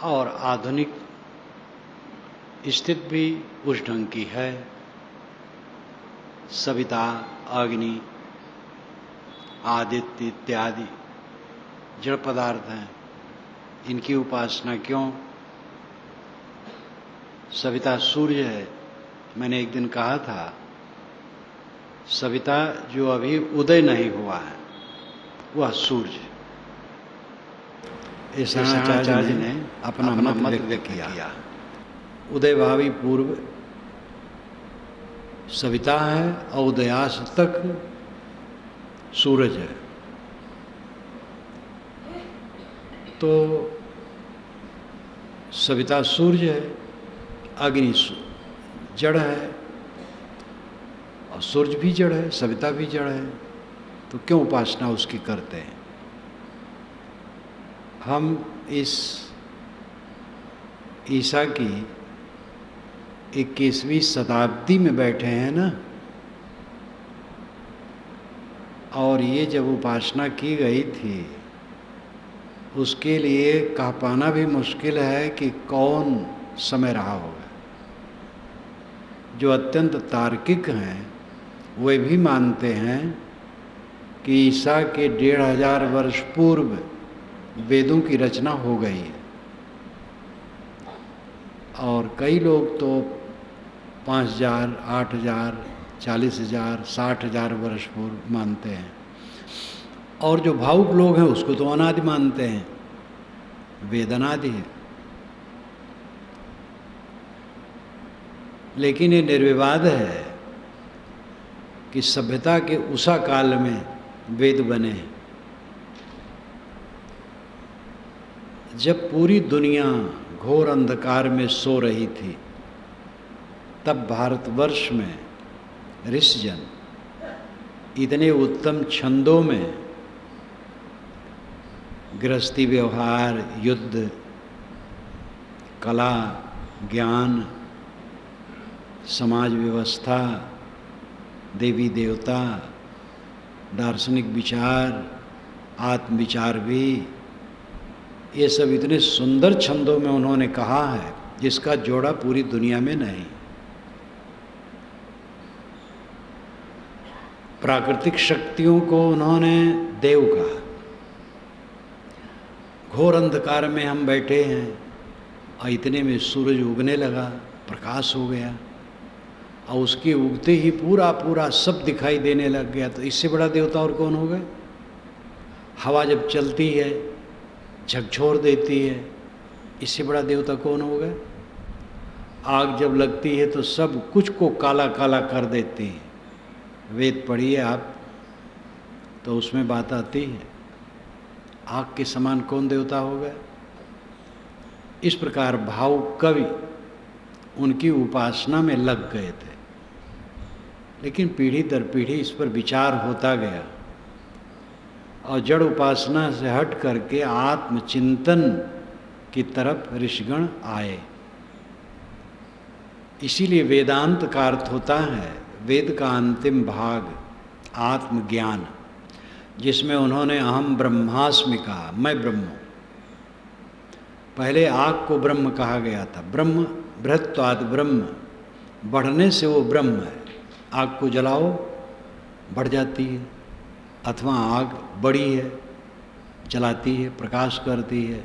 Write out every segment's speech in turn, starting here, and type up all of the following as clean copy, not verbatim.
और आधुनिक स्थिति भी उस ढंग की है। सविता, अग्नि, आदित्य इत्यादि जड़ पदार्थ हैं, इनकी उपासना क्यों? सविता सूर्य है। मैंने एक दिन कहा था, सविता जो अभी उदय नहीं हुआ है वह सूर्य। ऐसा आचार्य ने अपना मत व्यक्त किया। उदय भावी पूर्व सविता है और उदयास तक सूरज है। तो सविता सूर्य है, अग्नि जड़ है और सूर्य भी जड़ है, सविता भी जड़ है। तो क्यों उपासना उसकी करते हैं? हम इस ईसा की 21वीं शताब्दी में बैठे हैं ना, और ये जब उपासना की गई थी उसके लिए कह पाना भी मुश्किल है कि कौन समय रहा होगा। जो अत्यंत तार्किक हैं वे भी मानते हैं कि ईसा के 1500 वर्ष पूर्व वेदों की रचना हो गई है, और कई लोग तो 5000, 8000, 40,000, 60,000 वर्ष पूर्व मानते हैं। और जो भावुक लोग हैं उसको तो अनादि मानते हैं, वेद अनादि है। लेकिन ये निर्विवाद है कि सभ्यता के उषा काल में वेद बने, जब पूरी दुनिया घोर अंधकार में सो रही थी, तब भारतवर्ष में ऋषिजन इतने उत्तम छंदों में गृहस्थी व्यवहार, युद्ध, कला, ज्ञान, समाज व्यवस्था, देवी देवता, दार्शनिक विचार, आत्मविचार भी, ये सब इतने सुंदर छंदों में उन्होंने कहा है जिसका जोड़ा पूरी दुनिया में नहीं। प्राकृतिक शक्तियों को उन्होंने देव कहा। घोर अंधकार में हम बैठे हैं और इतने में सूरज उगने लगा, प्रकाश हो गया, और उसके उगते ही पूरा पूरा सब दिखाई देने लग गया। तो इससे बड़ा देवता और कौन होगा? हवा जब चलती है झकझोर देती है, इससे बड़ा देवता कौन होगा? आग जब लगती है तो सब कुछ को काला काला कर देती है। वेद पढ़िए आप तो उसमें बात आती है, आग के समान कौन देवता होगा? इस प्रकार भावुक कवि उनकी उपासना में लग गए थे। लेकिन पीढ़ी दर पीढ़ी इस पर विचार होता गया और जड़ उपासना से हट करके आत्मचिंतन की तरफ ऋषिगण आए। इसीलिए वेदांत का अर्थ होता है वेद का अंतिम भाग आत्मज्ञान, जिसमें उन्होंने अहम ब्रह्मास्मि कहा, मैं ब्रह्म हूँ। पहले आग को ब्रह्म कहा गया था, ब्रह्म बृहत्वाद ब्रह्म, बढ़ने से वो ब्रह्म है। आग को जलाओ बढ़ जाती है, अथवा आग बड़ी है, जलाती है, प्रकाश करती है,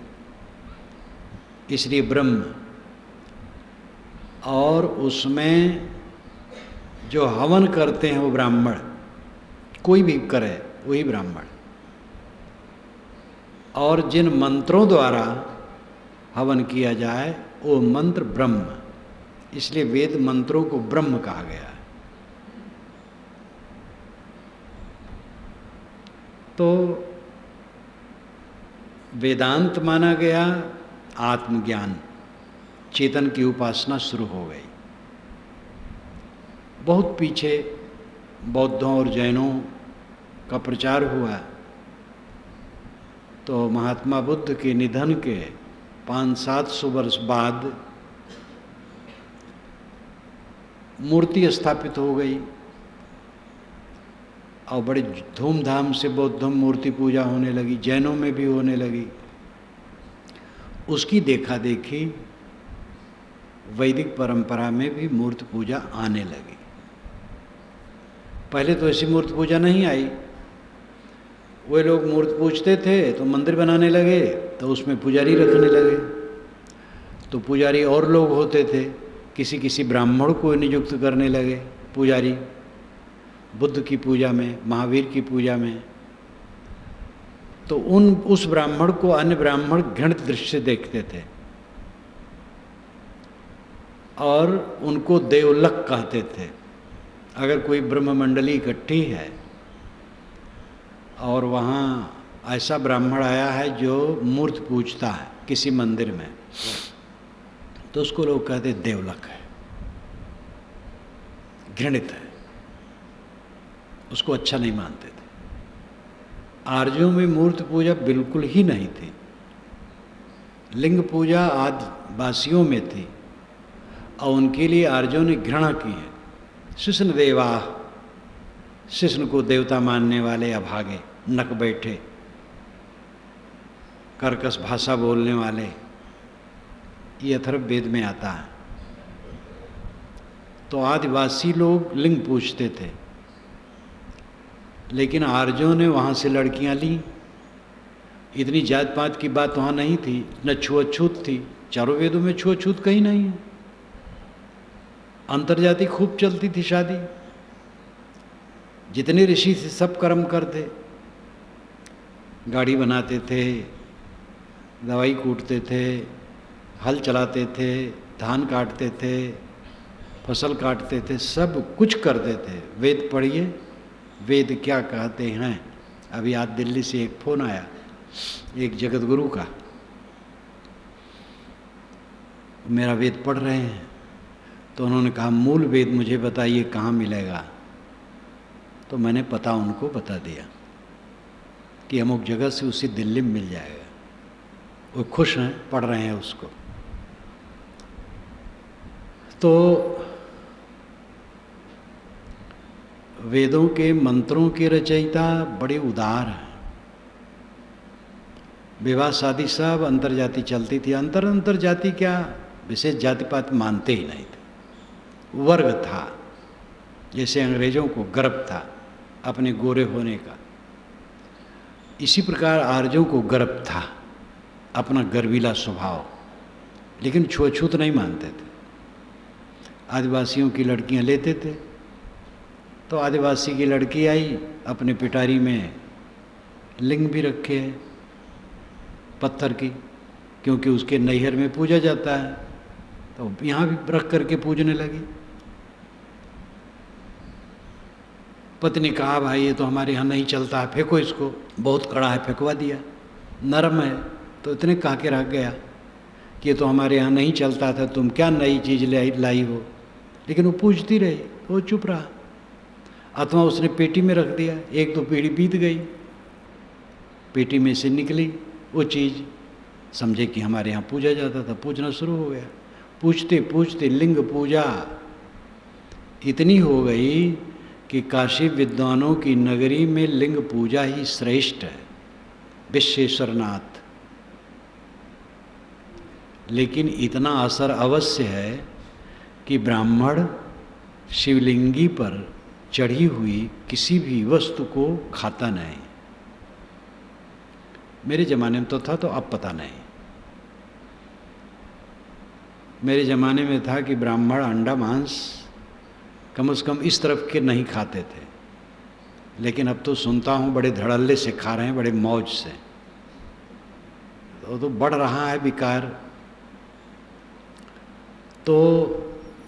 इसलिए ब्रह्म। और उसमें जो हवन करते हैं वो ब्राह्मण, कोई भी करे वही ब्राह्मण। और जिन मंत्रों द्वारा हवन किया जाए वो मंत्र ब्रह्म, इसलिए वेद मंत्रों को ब्रह्म कहा गया है। तो वेदांत माना गया आत्मज्ञान, चेतन की उपासना शुरू हो गई। बहुत पीछे बौद्धों और जैनों का प्रचार हुआ तो महात्मा बुद्ध के निधन के 500-700 वर्ष बाद मूर्ति स्थापित हो गई और बड़े धूमधाम से बौद्ध मूर्ति पूजा होने लगी, जैनों में भी होने लगी। उसकी देखा देखी वैदिक परंपरा में भी मूर्ति पूजा आने लगी। पहले तो ऐसी मूर्ति पूजा नहीं आई। वे लोग मूर्ति पूजते थे तो मंदिर बनाने लगे, तो उसमें पुजारी रखने लगे। तो पुजारी और लोग होते थे, किसी किसी ब्राह्मण को नियुक्त करने लगे पुजारी, बुद्ध की पूजा में, महावीर की पूजा में। तो उस ब्राह्मण को अन्य ब्राह्मण घृणित दृष्टि से देखते थे और उनको देवलक कहते थे। अगर कोई ब्रह्म मंडली इकट्ठी है और वहाँ ऐसा ब्राह्मण आया है जो मूर्ति पूजता है किसी मंदिर में, तो उसको लोग कहते देवलक है, घृणित है, उसको अच्छा नहीं मानते थे। आर्यों में मूर्ति पूजा बिल्कुल ही नहीं थी। लिंग पूजा आदिवासियों में थी और उनके लिए आर्यों ने घृणा की है। शिष्ण देवा, शिष्ण को देवता मानने वाले अभागे, नक बैठे, कर्कश भाषा बोलने वाले, ये अथर्ववेद में आता है। तो आदिवासी लोग लिंग पूजते थे, लेकिन आर्यों ने वहाँ से लड़कियाँ ली। इतनी जात पात की बात वहाँ नहीं थी, न छुआछूत थी। चारों वेदों में छुआछूत कहीं नहीं है। अंतर्जाति खूब चलती थी शादी। जितने ऋषि थे सब कर्म करते, गाड़ी बनाते थे, दवाई कूटते थे, हल चलाते थे, धान काटते थे, फसल काटते थे, सब कुछ करते थे। वेद पढ़िए, वेद क्या कहते हैं। अभी आज दिल्ली से एक फ़ोन आया एक जगत गुरु का, मेरा वेद पढ़ रहे हैं, तो उन्होंने कहा मूल वेद मुझे बताइए कहाँ मिलेगा। तो मैंने पता उनको बता दिया कि अमुक जगह से उसी दिल्ली में मिल जाएगा। वो खुश हैं, पढ़ रहे हैं उसको। तो वेदों के मंत्रों के रचयिता बड़े उदार हैं। विवाह शादी सब अंतर्जाति चलती थी। अंतर जाति क्या, विशेष जाति पात मानते ही नहीं थे। वर्ग था, जैसे अंग्रेजों को गर्व था अपने गोरे होने का, इसी प्रकार आर्यों को गर्व था अपना गर्वीला स्वभाव, लेकिन छुआछूत नहीं मानते थे। आदिवासियों की लड़कियां लेते थे। तो आदिवासी की लड़की आई, अपने पिटारी में लिंग भी रखे है पत्थर की, क्योंकि उसके नैहर में पूजा जाता है, तो यहाँ भी रख करके पूजने लगी। पत्नी ने कहा भाई ये तो हमारे यहाँ नहीं चलता है, फेंको इसको, बहुत कड़ा है, फेंकवा दिया। नरम है तो इतने कह के रख गया कि ये तो हमारे यहाँ नहीं चलता था, तुम क्या नई चीज़ लाई हो। लेकिन वो पूछती रही, वो चुप रहा। अथवा उसने पेटी में रख दिया, एक दो पीढ़ी बीत गई, पेटी में से निकली वो चीज़, समझे कि हमारे यहाँ पूजा जाता था, पूजना शुरू हो गया। पूछते पूछते लिंग पूजा इतनी हो गई कि काशी विद्वानों की नगरी में लिंग पूजा ही श्रेष्ठ है, विश्वेश्वरनाथ। लेकिन इतना असर अवश्य है कि ब्राह्मण शिवलिंगी पर चढ़ी हुई किसी भी वस्तु को खाता नहीं। मेरे ज़माने में तो था, तो अब पता नहीं। मेरे ज़माने में था कि ब्राह्मण अंडा मांस कम से कम इस तरफ के नहीं खाते थे, लेकिन अब तो सुनता हूँ बड़े धड़ल्ले से खा रहे हैं, बड़े मौज से। तो बढ़ रहा है विकार। तो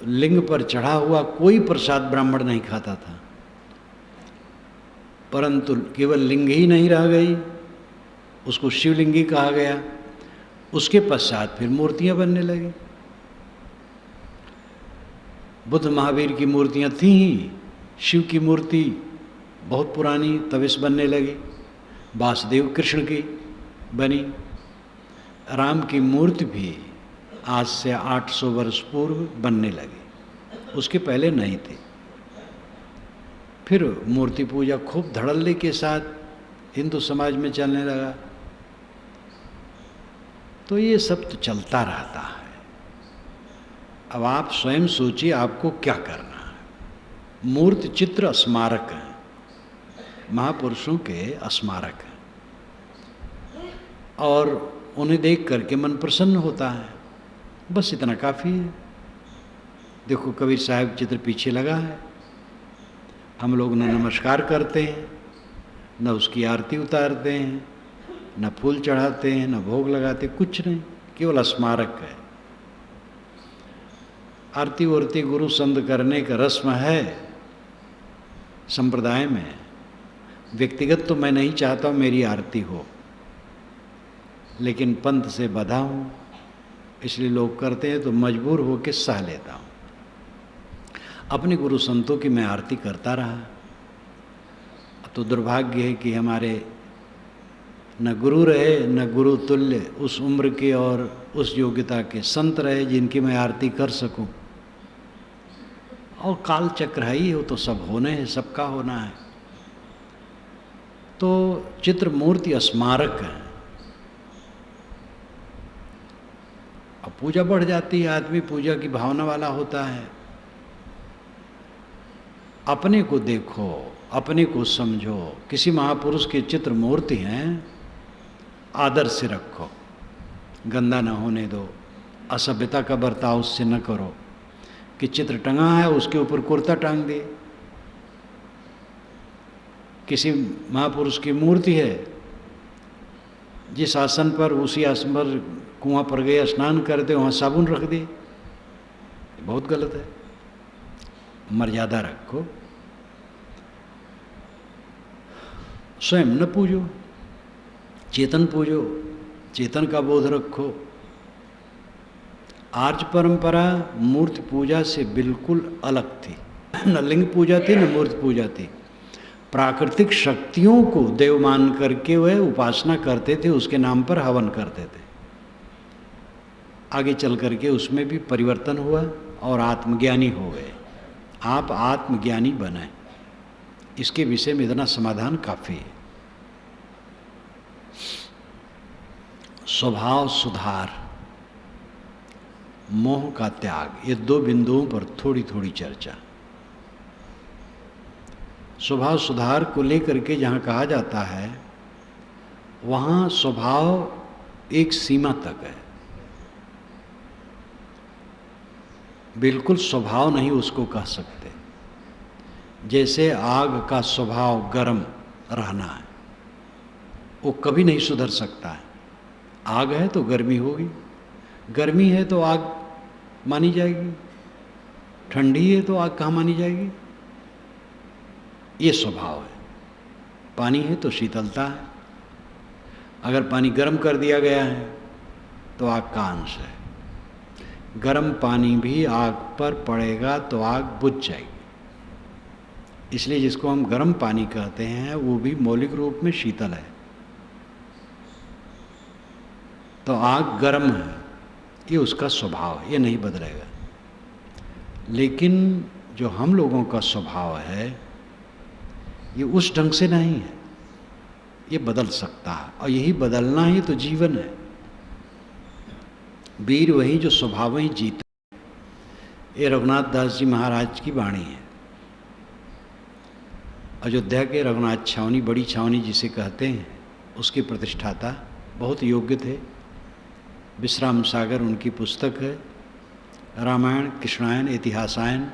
लिंग पर चढ़ा हुआ कोई प्रसाद ब्राह्मण नहीं खाता था, परंतु केवल लिंग ही नहीं रह गई, उसको शिवलिंगी कहा गया। उसके पश्चात फिर मूर्तियां बनने लगी। बुद्ध महावीर की मूर्तियां थी ही, शिव की मूर्ति बहुत पुरानी तविश बनने लगी, वासुदेव कृष्ण की बनी, राम की मूर्ति भी आज से 800 वर्ष पूर्व बनने लगी, उसके पहले नहीं थी। फिर मूर्ति पूजा खूब धड़ल्ले के साथ हिंदू समाज में चलने लगा। तो ये सब तो चलता रहता है। अब आप स्वयं सोचिए आपको क्या करना है। मूर्ति चित्र स्मारक है, महापुरुषों के स्मारक हैं, और उन्हें देख करके मन प्रसन्न होता है, बस इतना काफ़ी है। देखो कबीर साहब चित्र पीछे लगा है, हम लोग न नमस्कार करते हैं, न उसकी आरती उतारते हैं, न फूल चढ़ाते हैं, न भोग लगाते, कुछ नहीं, केवल स्मारक है। आरती वारती गुरु संत करने का रस्म है संप्रदाय में, व्यक्तिगत तो मैं नहीं चाहता हूँ मेरी आरती हो, लेकिन पंथ से बधा हूँ, इसलिए लोग करते हैं तो मजबूर होकर सह लेता हूँ। अपने गुरु संतों की मैं आरती करता रहा। अब तो दुर्भाग्य है कि हमारे न गुरु रहे न गुरु तुल्य उस उम्र के और उस योग्यता के संत रहे जिनकी मैं आरती कर सकूं। और काल चक्र है ही, हो तो सब होने हैं, सबका होना है। तो चित्र मूर्ति स्मारक है। अब पूजा बढ़ जाती है, आदमी पूजा की भावना वाला होता है। अपने को देखो, अपने को समझो। किसी महापुरुष के चित्र मूर्ति हैं, आदर से रखो, गंदा ना होने दो, असभ्यता का बर्ताव उससे न करो कि चित्र टंगा है उसके ऊपर कुर्ता टांग दे। किसी महापुरुष की मूर्ति है, जिस आसन पर उसी आसन पर कुआं पर गए स्नान कर दे, वहाँ साबुन रख दे, बहुत गलत है। मर्यादा रखो, स्वयं न पूजो, चेतन पूजो, चेतन का बोध रखो। आर्य परंपरा मूर्ति पूजा से बिल्कुल अलग थी। न लिंग पूजा थी न मूर्ति पूजा थी। प्राकृतिक शक्तियों को देव मान करके वह उपासना करते थे, उसके नाम पर हवन करते थे। आगे चल करके उसमें भी परिवर्तन हुआ और आत्मज्ञानी हो गए। आप आत्मज्ञानी बने, इसके विषय में इतना समाधान काफ़ी है। स्वभाव सुधार, मोह का त्याग, ये दो बिंदुओं पर थोड़ी थोड़ी चर्चा। स्वभाव सुधार को लेकर के जहाँ कहा जाता है, वहाँ स्वभाव एक सीमा तक है। बिल्कुल स्वभाव नहीं उसको कह सकते। जैसे आग का स्वभाव गर्म रहना है, वो कभी नहीं सुधर सकता है। आग है तो गर्मी होगी, गर्मी है तो आग मानी जाएगी, ठंडी है तो आग कहाँ मानी जाएगी? ये स्वभाव है। पानी है तो शीतलता है, अगर पानी गर्म कर दिया गया है तो आग का अंश है। गर्म पानी भी आग पर पड़ेगा तो आग बुझ जाएगी। इसलिए जिसको हम गर्म पानी कहते हैं वो भी मौलिक रूप में शीतल है। तो आग गर्म है, ये उसका स्वभाव है, ये नहीं बदलेगा। लेकिन जो हम लोगों का स्वभाव है ये उस ढंग से नहीं है, ये बदल सकता है, और यही बदलना ही तो जीवन है। वीर वही जो स्वभाव ही जीता। ये रघुनाथ दास जी महाराज की वाणी है। अयोध्या के रघुनाथ छावनी, बड़ी छावनी जिसे कहते हैं, उसके प्रतिष्ठाता बहुत योग्य थे। विश्राम सागर उनकी पुस्तक है। रामायण, कृष्णायन, इतिहासायन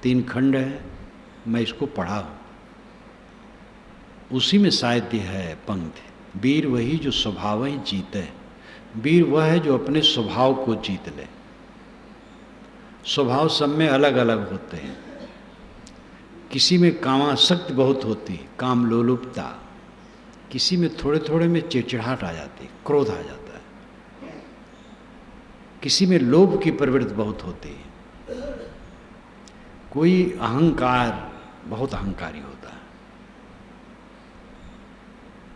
3 खंड है। मैं इसको पढ़ा हूँ, उसी में शायद यह है पंक्ति, वीर वही जो स्वभाव ही जीते। वीर वह है जो अपने स्वभाव को जीत ले। स्वभाव सब में अलग अलग होते हैं। किसी में कामासक्ति बहुत होती, काम लोलुपता। किसी में थोड़े थोड़े में चिड़चिड़ाहट आ जाती, क्रोध आ जाता है। किसी में लोभ की प्रवृत्ति बहुत होती है। कोई अहंकार, बहुत अहंकारी होता है।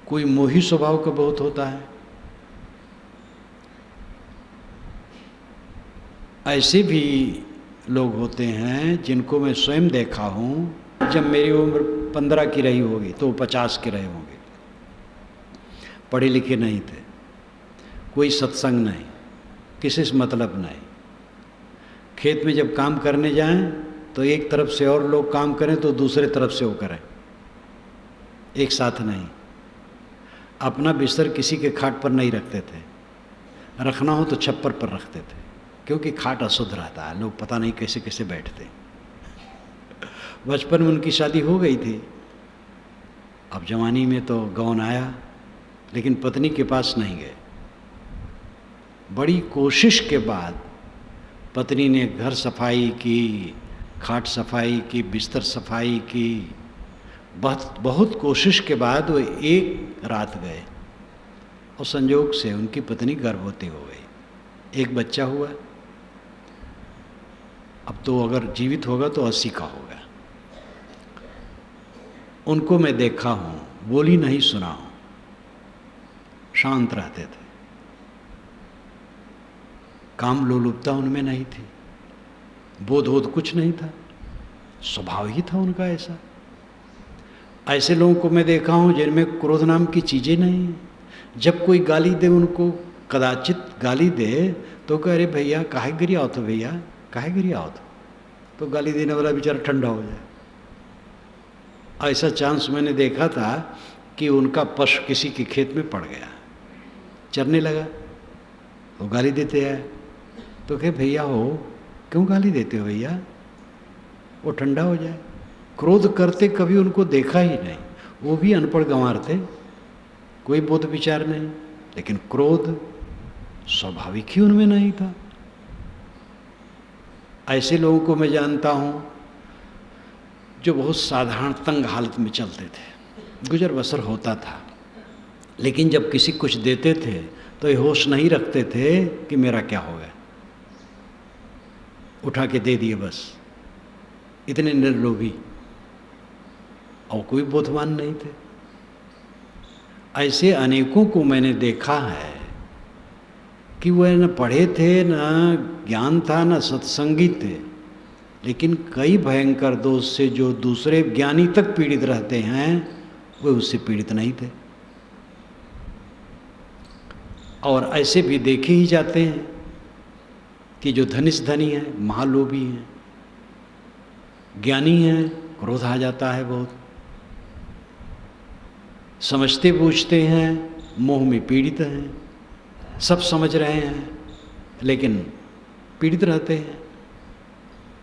कोई मोही स्वभाव का बहुत होता है। ऐसे भी लोग होते हैं जिनको मैं स्वयं देखा हूँ। जब मेरी उम्र 15 की रही होगी तो 50 के रहे होंगे, पढ़े लिखे नहीं थे। कोई सत्संग नहीं, किसी से मतलब नहीं। खेत में जब काम करने जाएं तो एक तरफ से और लोग काम करें तो दूसरे तरफ से वो करें, एक साथ नहीं। अपना बिस्तर किसी के खाट पर नहीं रखते थे, रखना हो तो छप्पर पर रखते थे, क्योंकि खाट अशुद्ध रहता है, लोग पता नहीं कैसे कैसे बैठते। बचपन में उनकी शादी हो गई थी, अब जवानी में तो गौन आया, लेकिन पत्नी के पास नहीं गए। बड़ी कोशिश के बाद पत्नी ने घर सफाई की, खाट सफाई की, बिस्तर सफाई की, बहुत कोशिश के बाद वो एक रात गए और संयोग से उनकी पत्नी गर्भवती हो गई, एक बच्चा हुआ। अब तो अगर जीवित होगा तो 80 का होगा। उनको मैं देखा हूँ, बोली नहीं सुना हूँ, शांत रहते थे, काम लोलुपता उनमें नहीं थी, बोध कुछ नहीं था, स्वभाव ही था उनका ऐसा। ऐसे लोगों को मैं देखा हूँ जिनमें क्रोध नाम की चीज़ें नहीं हैं। जब कोई गाली दे उनको, कदाचित गाली दे तो कह, अरे भैया काहे गिरी आओ तो, भैया काहे गिरी आओ तो गाली देने वाला बेचारा ठंडा हो जाए। ऐसा चांस मैंने देखा था कि उनका पशु किसी के खेत में पड़ गया, चरने लगा, वो गाली देते हैं तो कहे, भैया हो क्यों गाली देते हो भैया, वो ठंडा हो जाए। क्रोध करते कभी उनको देखा ही नहीं, वो भी अनपढ़ गंवार थे, कोई बोध विचार नहीं, लेकिन क्रोध स्वाभाविक ही उनमें नहीं था। ऐसे लोगों को मैं जानता हूँ जो बहुत साधारण तंग हालत में चलते थे, गुजर बसर होता था, लेकिन जब किसी कुछ देते थे तो ये होश नहीं रखते थे कि मेरा क्या होगा, उठा के दे दिए बस, इतने निर्लोभी, और कोई बोधवान नहीं थे। ऐसे अनेकों को मैंने देखा है कि वह न पढ़े थे, न ज्ञान था, न सत्संगी थे, लेकिन कई भयंकर दोष से जो दूसरे ज्ञानी तक पीड़ित रहते हैं वे उससे पीड़ित नहीं थे। और ऐसे भी देखे ही जाते हैं कि जो धनिष्ठ धनी है, महालोभी हैं, ज्ञानी हैं, क्रोध आ जाता है बहुत, समझते बूझते हैं, मोह में पीड़ित हैं, सब समझ रहे हैं लेकिन पीड़ित रहते हैं।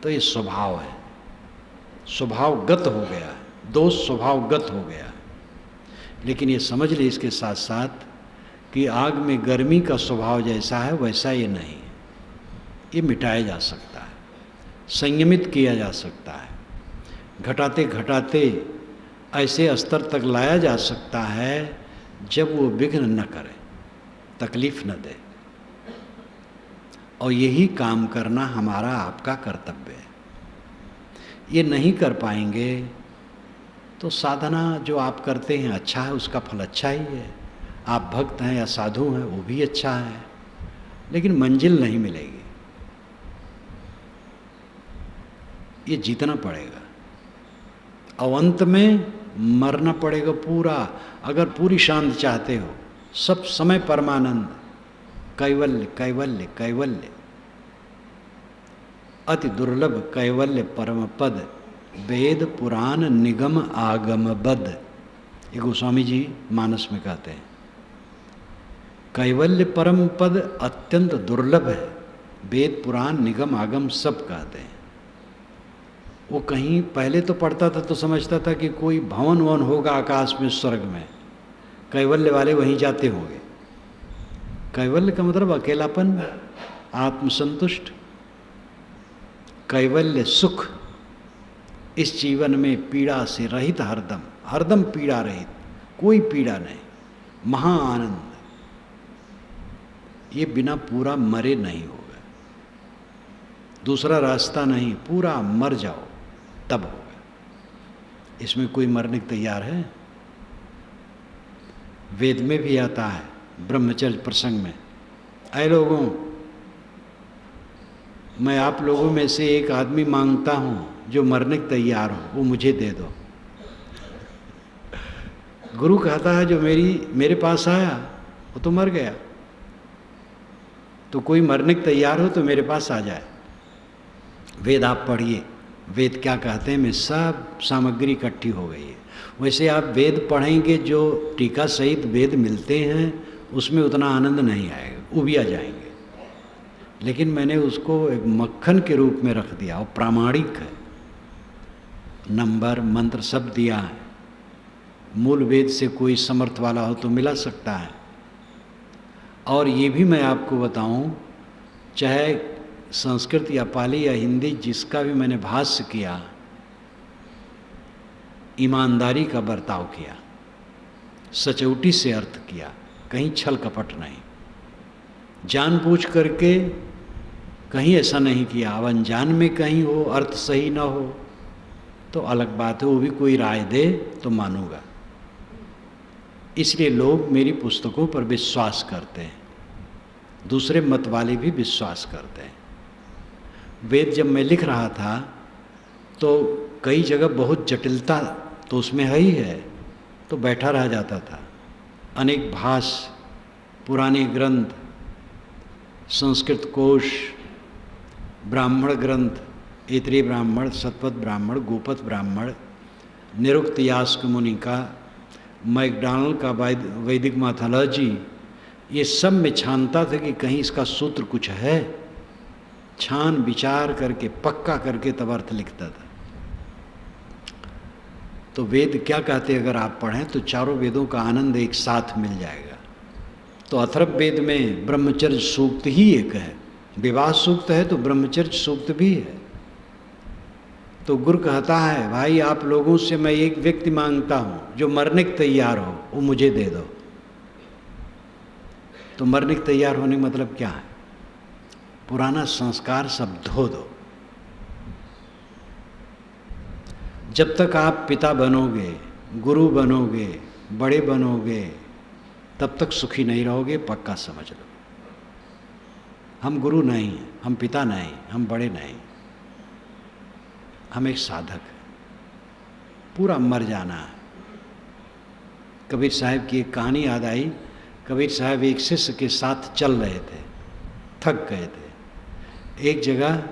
तो ये स्वभाव है, स्वभावगत हो गया है, दोष स्वभावगत हो गया है। लेकिन ये समझ ले इसके साथ साथ कि आग में गर्मी का स्वभाव जैसा है वैसा ये नहीं है, ये मिटाया जा सकता है, संयमित किया जा सकता है, घटाते घटाते ऐसे स्तर तक लाया जा सकता है जब वो विघ्न न करे, तकलीफ न दे। और यही काम करना हमारा आपका कर्तव्य है। ये नहीं कर पाएंगे तो साधना जो आप करते हैं अच्छा है, उसका फल अच्छा ही है। आप भक्त हैं या साधु हैं वो भी अच्छा है, लेकिन मंजिल नहीं मिलेगी। ये जीतना पड़ेगा और अंत में मरना पड़ेगा पूरा। अगर पूरी शांति चाहते हो, सब समय परमानंद, कैवल्य कैवल्य कैवल्य, अति दुर्लभ कैवल्य परम पद, वेद पुराण निगम आगम बद। ये गोस्वामी जी मानस में कहते हैं कैवल्य परम पद अत्यंत दुर्लभ है, वेद पुराण निगम आगम सब कहते हैं। वो कहीं पहले तो पढ़ता था तो समझता था कि कोई भवन वन होगा आकाश में, स्वर्ग में, कैवल्य वाले वहीं जाते होंगे। कैवल्य का मतलब अकेलापन, आत्मसंतुष्ट, कैवल्य सुख, इस जीवन में पीड़ा से रहित, हरदम हरदम पीड़ा रहित, कोई पीड़ा नहीं, महा आनंद। ये बिना पूरा मरे नहीं होगा, दूसरा रास्ता नहीं, पूरा मर जाओ तब होगा। इसमें कोई मरने को तैयार है? वेद में भी आता है ब्रह्मचर्य प्रसंग में, ऐ लोगों, मैं आप लोगों में से एक आदमी मांगता हूँ जो मरने को तैयार हो, वो मुझे दे दो। गुरु कहता है जो मेरे पास आया वो तो मर गया, तो कोई मरने को तैयार हो तो मेरे पास आ जाए। वेद आप पढ़िए, वेद क्या कहते हैं, में सब सामग्री इकट्ठी हो गई है। वैसे आप वेद पढ़ेंगे जो टीका सहित वेद मिलते हैं उसमें उतना आनंद नहीं आएगा, उबिया जाएंगे। लेकिन मैंने उसको एक मक्खन के रूप में रख दिया और प्रामाणिक है, नंबर मंत्र सब दिया है। मूल वेद से कोई समर्थ वाला हो तो मिला सकता है। और ये भी मैं आपको बताऊं, चाहे संस्कृत या पाली या हिंदी जिसका भी मैंने भाष्य किया, ईमानदारी का बर्ताव किया, सचौटी से अर्थ किया, कहीं छल कपट नहीं, जानबूझ करके कहीं ऐसा नहीं किया। अब अनजान में कहीं हो, अर्थ सही ना हो तो अलग बात है, वो भी कोई राय दे तो मानूंगा। इसलिए लोग मेरी पुस्तकों पर विश्वास करते हैं, दूसरे मत वाले भी विश्वास करते हैं। वेद जब मैं लिख रहा था तो कई जगह बहुत जटिलता तो उसमें है ही है, तो बैठा रह जाता था। अनेक भाष्य, पुराने ग्रंथ, संस्कृत कोश, ब्राह्मण ग्रंथ, ऐतरेय ब्राह्मण, शतपथ ब्राह्मण, गोपथ ब्राह्मण, निरुक्त यास्क मुनि का, मैकडॉनल्ड का वैदिक मैथोलॉजी, ये सब में छानता था कि कहीं इसका सूत्र कुछ है। छान विचार करके पक्का करके तब अर्थ लिखता था। तो वेद क्या कहते, अगर आप पढ़ें तो चारों वेदों का आनंद एक साथ मिल जाएगा। तो अथर्व वेद में ब्रह्मचर्य सूक्त ही एक है, विवाह सूक्त है तो ब्रह्मचर्य सूक्त भी है। तो गुरु कहता है, भाई आप लोगों से मैं एक व्यक्ति मांगता हूं जो मरने को तैयार हो, वो मुझे दे दो। तो मरने को तैयार होने का मतलब क्या है, पुराना संस्कार सब धो दो। जब तक आप पिता बनोगे, गुरु बनोगे, बड़े बनोगे, तब तक सुखी नहीं रहोगे, पक्का समझ लो। हम गुरु नहीं हैं, हम पिता नहीं, हम बड़े नहीं, हम एक साधक हैं। पूरा मर जाना है। कबीर साहब की एक कहानी याद आई। कबीर साहब एक शिष्य के साथ चल रहे थे, थक गए थे। एक जगह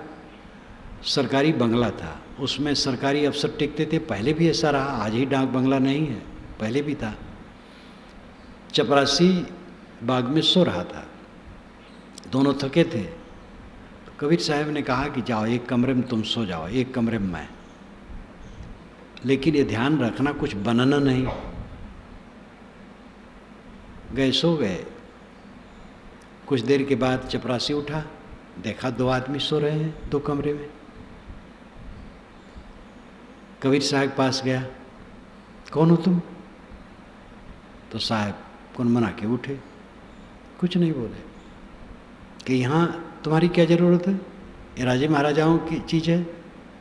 सरकारी बंगला था, उसमें सरकारी अफसर टिकते थे। पहले भी ऐसा रहा, आज ही डाक बंगला नहीं है, पहले भी था। चपरासी बाग में सो रहा था, दोनों थके थे। तो कबीर साहब ने कहा कि जाओ एक कमरे में तुम सो जाओ, एक कमरे में मैं, लेकिन ये ध्यान रखना कुछ बनना नहीं। गए, सो गए। कुछ देर के बाद चपरासी उठा, देखा दो आदमी सो रहे हैं दो कमरे में। कबीर साहब पास गया, कौन हो तुम? तो साहब कौन मना के उठे, कुछ नहीं बोले कि यहाँ तुम्हारी क्या ज़रूरत है, ये राजे महाराजाओं की चीज़ है,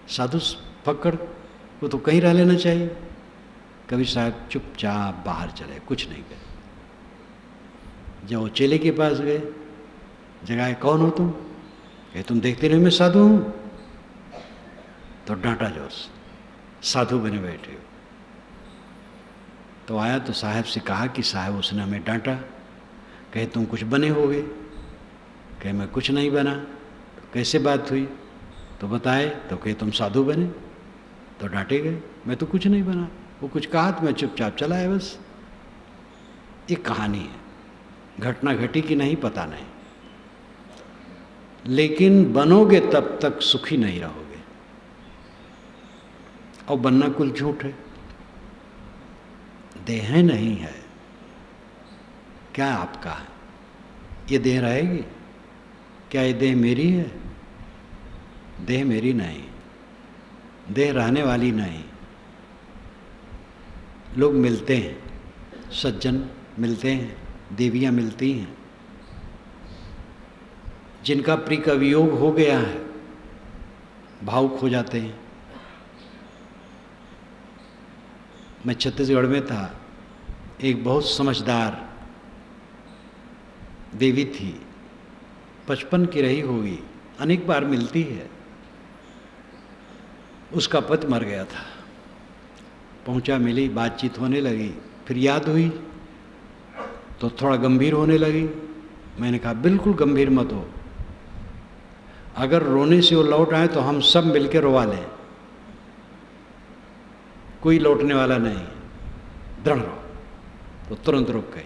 साधु फक्कड़ को तो कहीं रह लेना चाहिए। कबीर साहब चुपचाप बाहर चले, कुछ नहीं कहे। जब वो चेले के पास गए, जगाए, कौन हो तुम? कहे तुम देखते नहीं मैं साधु हूँ। तो डांटा जोर से, साधु बने बैठे हो। तो आया तो साहब से कहा कि साहब उसने हमें डांटा, कहे तुम कुछ बने होगे। कहे मैं कुछ नहीं बना। तो कैसे बात हुई? तो बताए। तो कहे तुम साधु बने। तो डांटे गए, मैं तो कुछ नहीं बना। वो कुछ कहा तो मैं चुपचाप चला है बस। ये कहानी है, घटना घटी कि नहीं पता नहीं, लेकिन बनोगे तब तक सुखी नहीं रहोगे। और बनना कुल झूठ है, देह नहीं है। क्या आपका है? ये देह रहेगी क्या? ये देह मेरी है? देह मेरी नहीं, देह रहने वाली नहीं। लोग मिलते हैं, सज्जन मिलते हैं, देवियां मिलती हैं, जिनका प्रिय का वियोग हो गया है, भावुक हो जाते हैं। मैं छत्तीसगढ़ में था, एक बहुत समझदार देवी थी, 55 की रही होगी, अनेक बार मिलती है। उसका पति मर गया था, पहुंचा, मिली, बातचीत होने लगी, फिर याद हुई तो थोड़ा गंभीर होने लगी। मैंने कहा बिल्कुल गंभीर मत हो, अगर रोने से वो लौट आए तो हम सब मिलकर रोवा लें, कोई लौटने वाला नहीं, दृढ़ रहो। तो तुरंत रुक गई।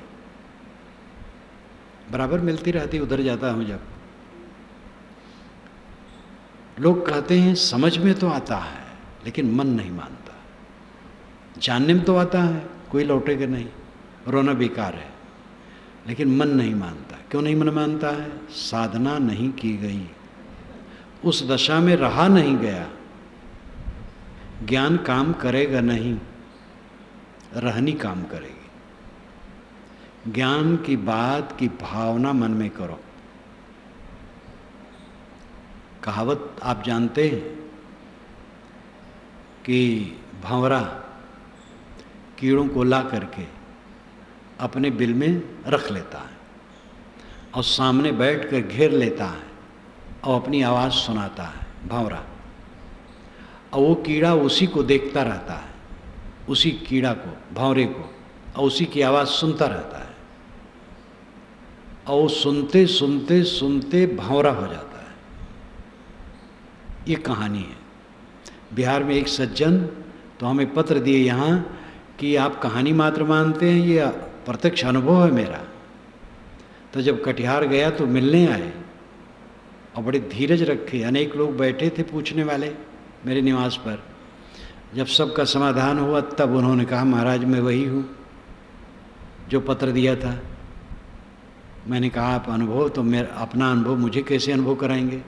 बराबर मिलती रहती, उधर जाता हूं जब। लोग कहते हैं समझ में तो आता है लेकिन मन नहीं मानता, जानने में तो आता है कोई लौटेगा नहीं, रोना बेकार है, लेकिन मन नहीं मानता। क्यों नहीं मन मानता है? साधना नहीं की गई, उस दशा में रहा नहीं गया, ज्ञान काम करेगा नहीं, रहनी काम करेगी। ज्ञान की बात की भावना मन में करो। कहावत आप जानते हैं कि भंवरा कीड़ों को ला करके अपने बिल में रख लेता है और सामने बैठ कर घेर लेता है और अपनी आवाज़ सुनाता है, भंवरा। और वो कीड़ा उसी को देखता रहता है, उसी कीड़ा को, भंवरे को, और उसी की आवाज़ सुनता रहता है। और वो सुनते सुनते सुनते भंवरा हो जाता है। ये कहानी है। बिहार में एक सज्जन तो हमें पत्र दिए यहाँ कि आप कहानी मात्र मानते हैं, ये प्रत्यक्ष अनुभव है मेरा। तो जब कटिहार गया तो मिलने आए और बड़े धीरज रखे, अनेक लोग बैठे थे पूछने वाले मेरे निवास पर। जब सबका समाधान हुआ तब उन्होंने कहा महाराज मैं वही हूँ जो पत्र दिया था। मैंने कहा आप अनुभव तो मेरा अपना अनुभव मुझे कैसे अनुभव कराएंगे?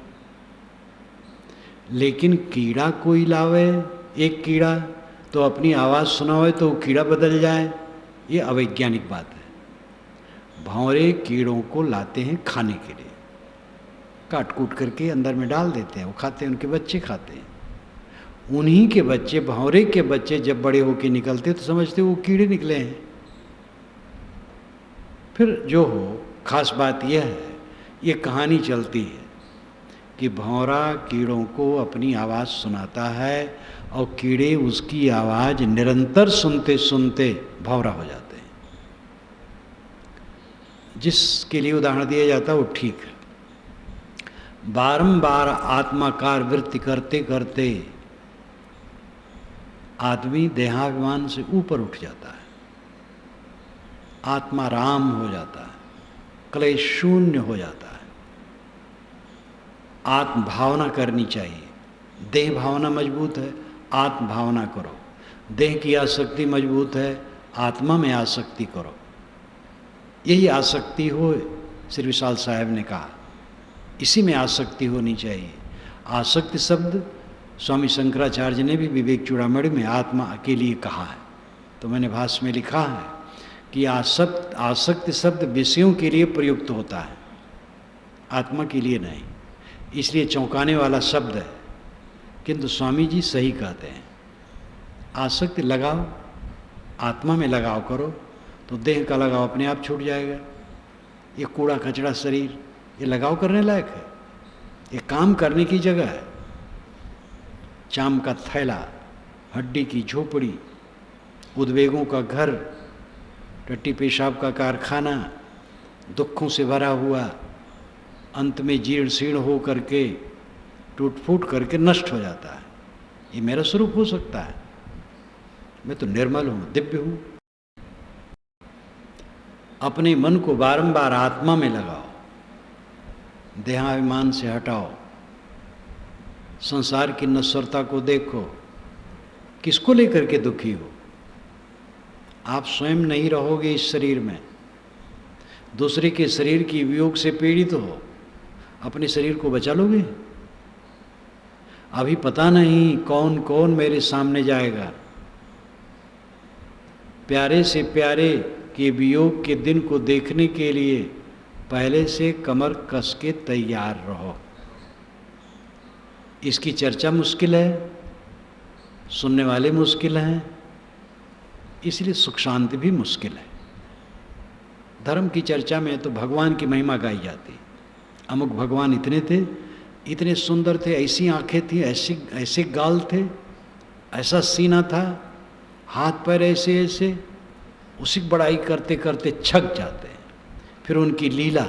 लेकिन कीड़ा कोई लावे, एक कीड़ा तो अपनी आवाज़ सुनावे तो कीड़ा बदल जाए, ये अवैज्ञानिक बात है। भंवरे कीड़ों को लाते हैं खाने के लिए, काट कूट करके अंदर में डाल देते हैं, वो खाते हैं, उनके बच्चे खाते हैं। उन्हीं के बच्चे, भंवरे के बच्चे जब बड़े होके निकलते तो समझते वो कीड़े निकले हैं। फिर जो हो, खास बात यह है, ये कहानी चलती है कि भंवरा कीड़ों को अपनी आवाज़ सुनाता है और कीड़े उसकी आवाज़ निरंतर सुनते सुनते भंवरा हो जाते हैं। जिसके लिए उदाहरण दिया जाता है वो ठीक है। बारंबार आत्माकार वृत्ति करते करते आदमी देहाभिमान से ऊपर उठ जाता है, आत्मा राम हो जाता है, क्लेश शून्य हो जाता है। आत्म भावना करनी चाहिए। देह भावना मजबूत है, आत्म भावना करो। देह की आसक्ति मजबूत है, आत्मा में आसक्ति करो। यही आसक्ति हो, श्री विशाल साहब ने कहा, इसी में आसक्ति होनी चाहिए। आसक्ति शब्द स्वामी शंकराचार्य ने भी विवेक चूड़ामणि में आत्मा के लिए कहा है। तो मैंने भाष्य में लिखा है कि आसक्ति शब्द विषयों के लिए प्रयुक्त होता है, आत्मा के लिए नहीं। इसलिए चौंकाने वाला शब्द है, किंतु स्वामी जी सही कहते हैं। आसक्ति लगाओ, आत्मा में लगाव करो तो देह का लगाव अपने आप छूट जाएगा। ये कूड़ा कचड़ा शरीर, ये लगाव करने लायक है, ये काम करने की जगह है। चाम का थैला, हड्डी की झोपड़ी, उद्वेगों का घर, टट्टी पेशाब का कारखाना, दुखों से भरा हुआ, अंत में जीर्ण शीर्ण हो करके टूट फूट करके नष्ट हो जाता है। ये मेरा स्वरूप हो सकता है? मैं तो निर्मल हूँ, दिव्य हूँ। अपने मन को बारंबार आत्मा में लगाओ, देहाभिमान से हटाओ, संसार की नश्वरता को देखो। किसको लेकर के दुखी हो? आप स्वयं नहीं रहोगे इस शरीर में, दूसरे के शरीर की वियोग से पीड़ित हो, अपने शरीर को बचा लोगे? अभी पता नहीं कौन कौन मेरे सामने जाएगा। प्यारे से प्यारे के वियोग के दिन को देखने के लिए पहले से कमर कस के तैयार रहो। इसकी चर्चा मुश्किल है, सुनने वाले मुश्किल हैं, इसलिए सुख शांति भी मुश्किल है। धर्म की चर्चा में तो भगवान की महिमा गाई जाती। अमुक भगवान इतने थे, इतने सुंदर थे, ऐसी आंखें थी, ऐसे गाल थे, ऐसा सीना था, हाथ पैर ऐसे ऐसे, उसी की बड़ाई करते करते छक जाते हैं। फिर उनकी लीला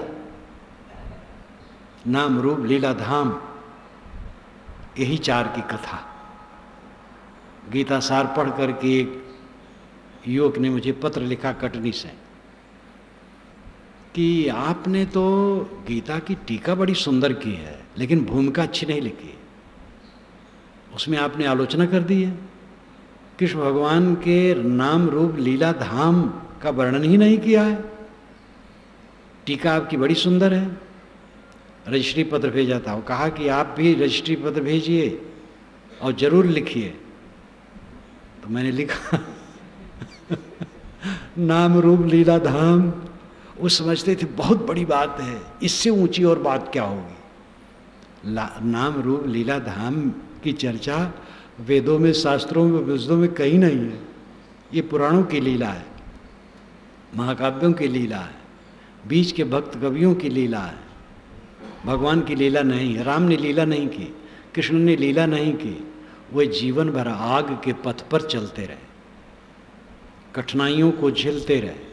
नाम रूप लीला धाम, यही 4 की कथा। गीता सार पढ़ करके एक युवक ने मुझे पत्र लिखा कटनी से कि आपने तो गीता की टीका बड़ी सुंदर की है, लेकिन भूमिका अच्छी नहीं लिखी, उसमें आपने आलोचना कर दी है। कृष्ण भगवान के नाम रूप लीला धाम का वर्णन ही नहीं किया है। टीका आपकी बड़ी सुंदर है, रजिस्ट्री पत्र भेजा था, वो कहा कि आप भी रजिस्ट्री पत्र भेजिए और जरूर लिखिए। तो मैंने लिखा नाम रूप लीला धाम। वो समझते थे बहुत बड़ी बात है, इससे ऊंची और बात क्या होगी। नाम रूप लीला धाम की चर्चा वेदों में, शास्त्रों में, विशदों में कहीं नहीं है। ये पुराणों की लीला है, महाकाव्यों की लीला है, बीच के भक्त कवियों की लीला है, भगवान की लीला नहीं है। राम ने लीला नहीं की, कृष्ण ने लीला नहीं की, वे जीवन भर आग के पथ पर चलते रहे, कठिनाइयों को झेलते रहे,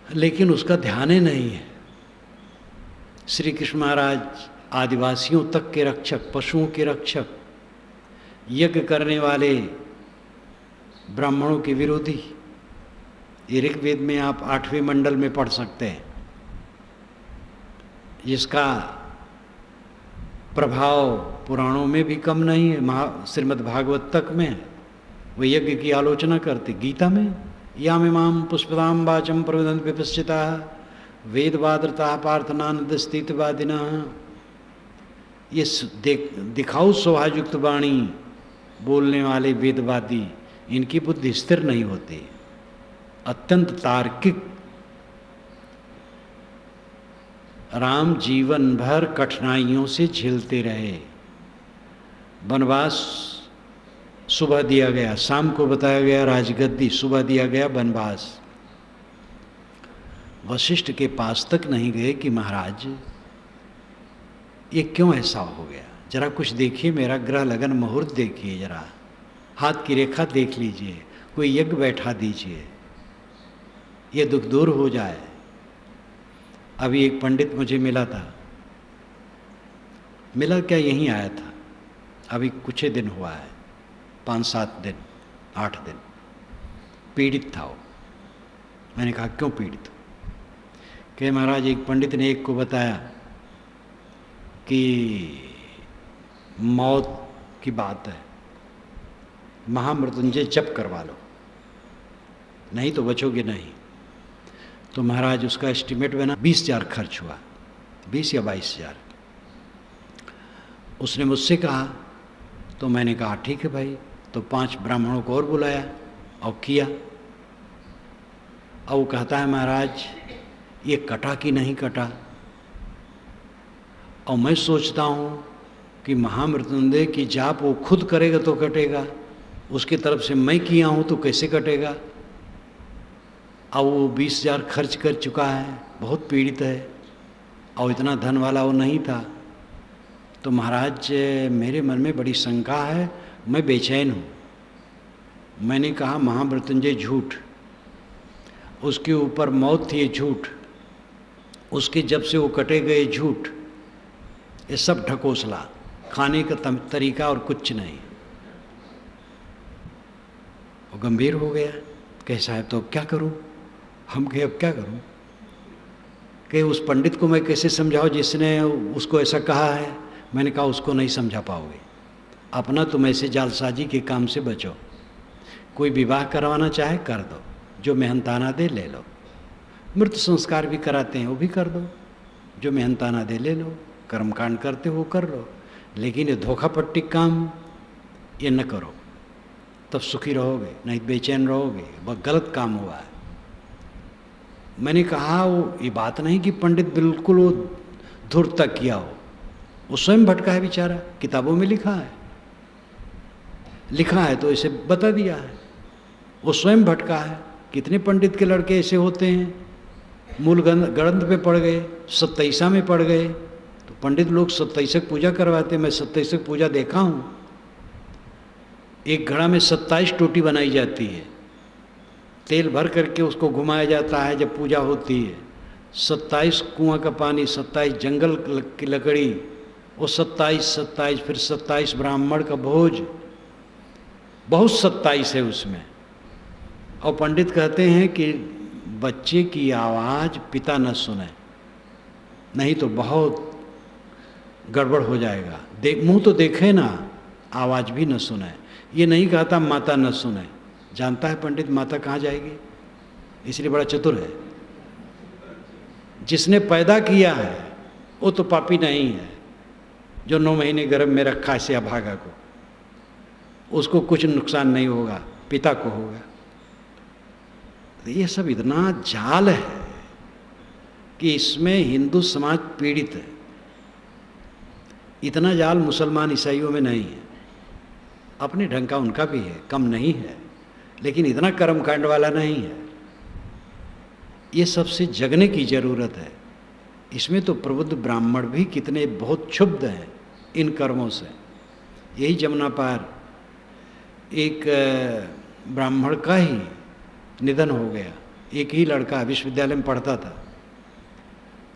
लेकिन उसका ध्यान ही नहीं है। श्री कृष्ण महाराज आदिवासियों तक के रक्षक, पशुओं के रक्षक, यज्ञ करने वाले ब्राह्मणों के विरोधी। ये ऋग्वेद में आप 8वें मंडल में पढ़ सकते हैं, जिसका प्रभाव पुराणों में भी कम नहीं है, श्रीमद् भागवत तक में है। वो यज्ञ की आलोचना करते। गीता में यामिमाम पुष्पदाम वाचम प्रविदंत विपश्चिता वेदवादरता पार्थनानंद स्थितवादिना। ये दिखाऊ स्वभावयुक्त वाणी बोलने वाले वेदवादी, इनकी बुद्धि स्थिर नहीं होती, अत्यंत तार्किक। राम जीवन भर कठिनाइयों से झेलते रहे। वनवास सुबह दिया गया, शाम को बताया गया राजगद्दी, सुबह दिया गया वनवास। वशिष्ठ के पास तक नहीं गए कि महाराज ये क्यों ऐसा हो गया, जरा कुछ देखिए, मेरा ग्रह लगन मुहूर्त देखिए, जरा हाथ की रेखा देख लीजिए, कोई यज्ञ बैठा दीजिए, ये दुख दूर हो जाए। अभी एक पंडित मुझे मिला था, मिला क्या, यहीं आया था, अभी कुछ ही दिन हुआ है, 5-7 दिन 8 दिन। पीड़ित था वो। मैंने कहा क्यों पीड़ित हो? कि महाराज एक पंडित ने एक को बताया कि मौत की बात है, महामृत्युंजय जप करवा लो, नहीं तो बचोगे नहीं। तो महाराज उसका एस्टिमेट बना, 20,000 खर्च हुआ, 20 या 22,000। उसने मुझसे कहा, तो मैंने कहा ठीक है भाई। तो 5 ब्राह्मणों को और बुलाया और किया। और वो कहता है महाराज ये कटा कि नहीं कटा। और मैं सोचता हूँ कि महामृत्युंजय की जाप वो खुद करेगा तो कटेगा, उसकी तरफ से मैं किया हूँ तो कैसे कटेगा। अब वो 20,000 खर्च कर चुका है, बहुत पीड़ित है, और इतना धन वाला वो नहीं था। तो महाराज मेरे मन में बड़ी शंका है, मैं बेचैन हूँ। मैंने कहा महामृत्युंजय झूठ, उसके ऊपर मौत थी ये झूठ, उसके जब से वो कटे गए झूठ, ये सब ढकोसला, खाने का तरीका और कुछ नहीं। वो गंभीर हो गया, कहे साहब तो अब क्या करूं। हम कहे अब क्या करूं, कि उस पंडित को मैं कैसे समझाऊं जिसने उसको ऐसा कहा है। मैंने कहा उसको नहीं समझा पाओगे, अपना तुम ऐसे जालसाजी के काम से बचो। कोई विवाह करवाना चाहे कर दो, जो मेहनताना दे ले लो, मृत संस्कार भी कराते हैं वो भी कर दो, जो मेहनताना दे ले लो, कर्मकांड करते हो कर लो, लेकिन ये धोखापट्टी काम ये न करो, तब सुखी रहोगे, नहीं बेचैन रहोगे, वह गलत काम हुआ है। मैंने कहा वो ये बात नहीं कि पंडित बिल्कुल वो धुर तक किया हो, वो स्वयं भटका है बेचारा, किताबों में लिखा है तो इसे बता दिया है, वो स्वयं भटका है। कितने पंडित के लड़के ऐसे होते हैं, मूल ग्रंथ पे पड़ गए, 27 में पड़ गए। तो पंडित लोग 27 पूजा करवाते, मैं 27 पूजा देखा हूँ। एक घड़ा में 27 टोटी बनाई जाती है, तेल भर करके उसको घुमाया जाता है जब पूजा होती है, 27 कुआं का पानी, 27 जंगल की लकड़ी, वो 27 फिर 27 ब्राह्मण का भोज, बहुत 27 है उसमें। और पंडित कहते हैं कि बच्चे की आवाज़ पिता न सुने, नहीं तो बहुत गड़बड़ हो जाएगा। मुंह तो देखे ना, आवाज़ भी न सुने। ये नहीं कहता माता न सुने, जानता है पंडित माता कहाँ जाएगी, इसलिए बड़ा चतुर है। जिसने पैदा किया है वो तो पापी नहीं है, जो 9 महीने गर्भ में रखा है अभागा को, उसको कुछ नुकसान नहीं होगा, पिता को होगा। ये सब इतना जाल है कि इसमें हिंदू समाज पीड़ित है। इतना जाल मुसलमान ईसाइयों में नहीं है, अपने ढंग का उनका भी है, कम नहीं है, लेकिन इतना कर्मकांड वाला नहीं है। ये सबसे जगने की ज़रूरत है। इसमें तो प्रबुद्ध ब्राह्मण भी कितने बहुत क्षुब्ध हैं इन कर्मों से। यही जमुना पार एक ब्राह्मण का ही निधन हो गया, एक ही लड़का विश्वविद्यालय में पढ़ता था।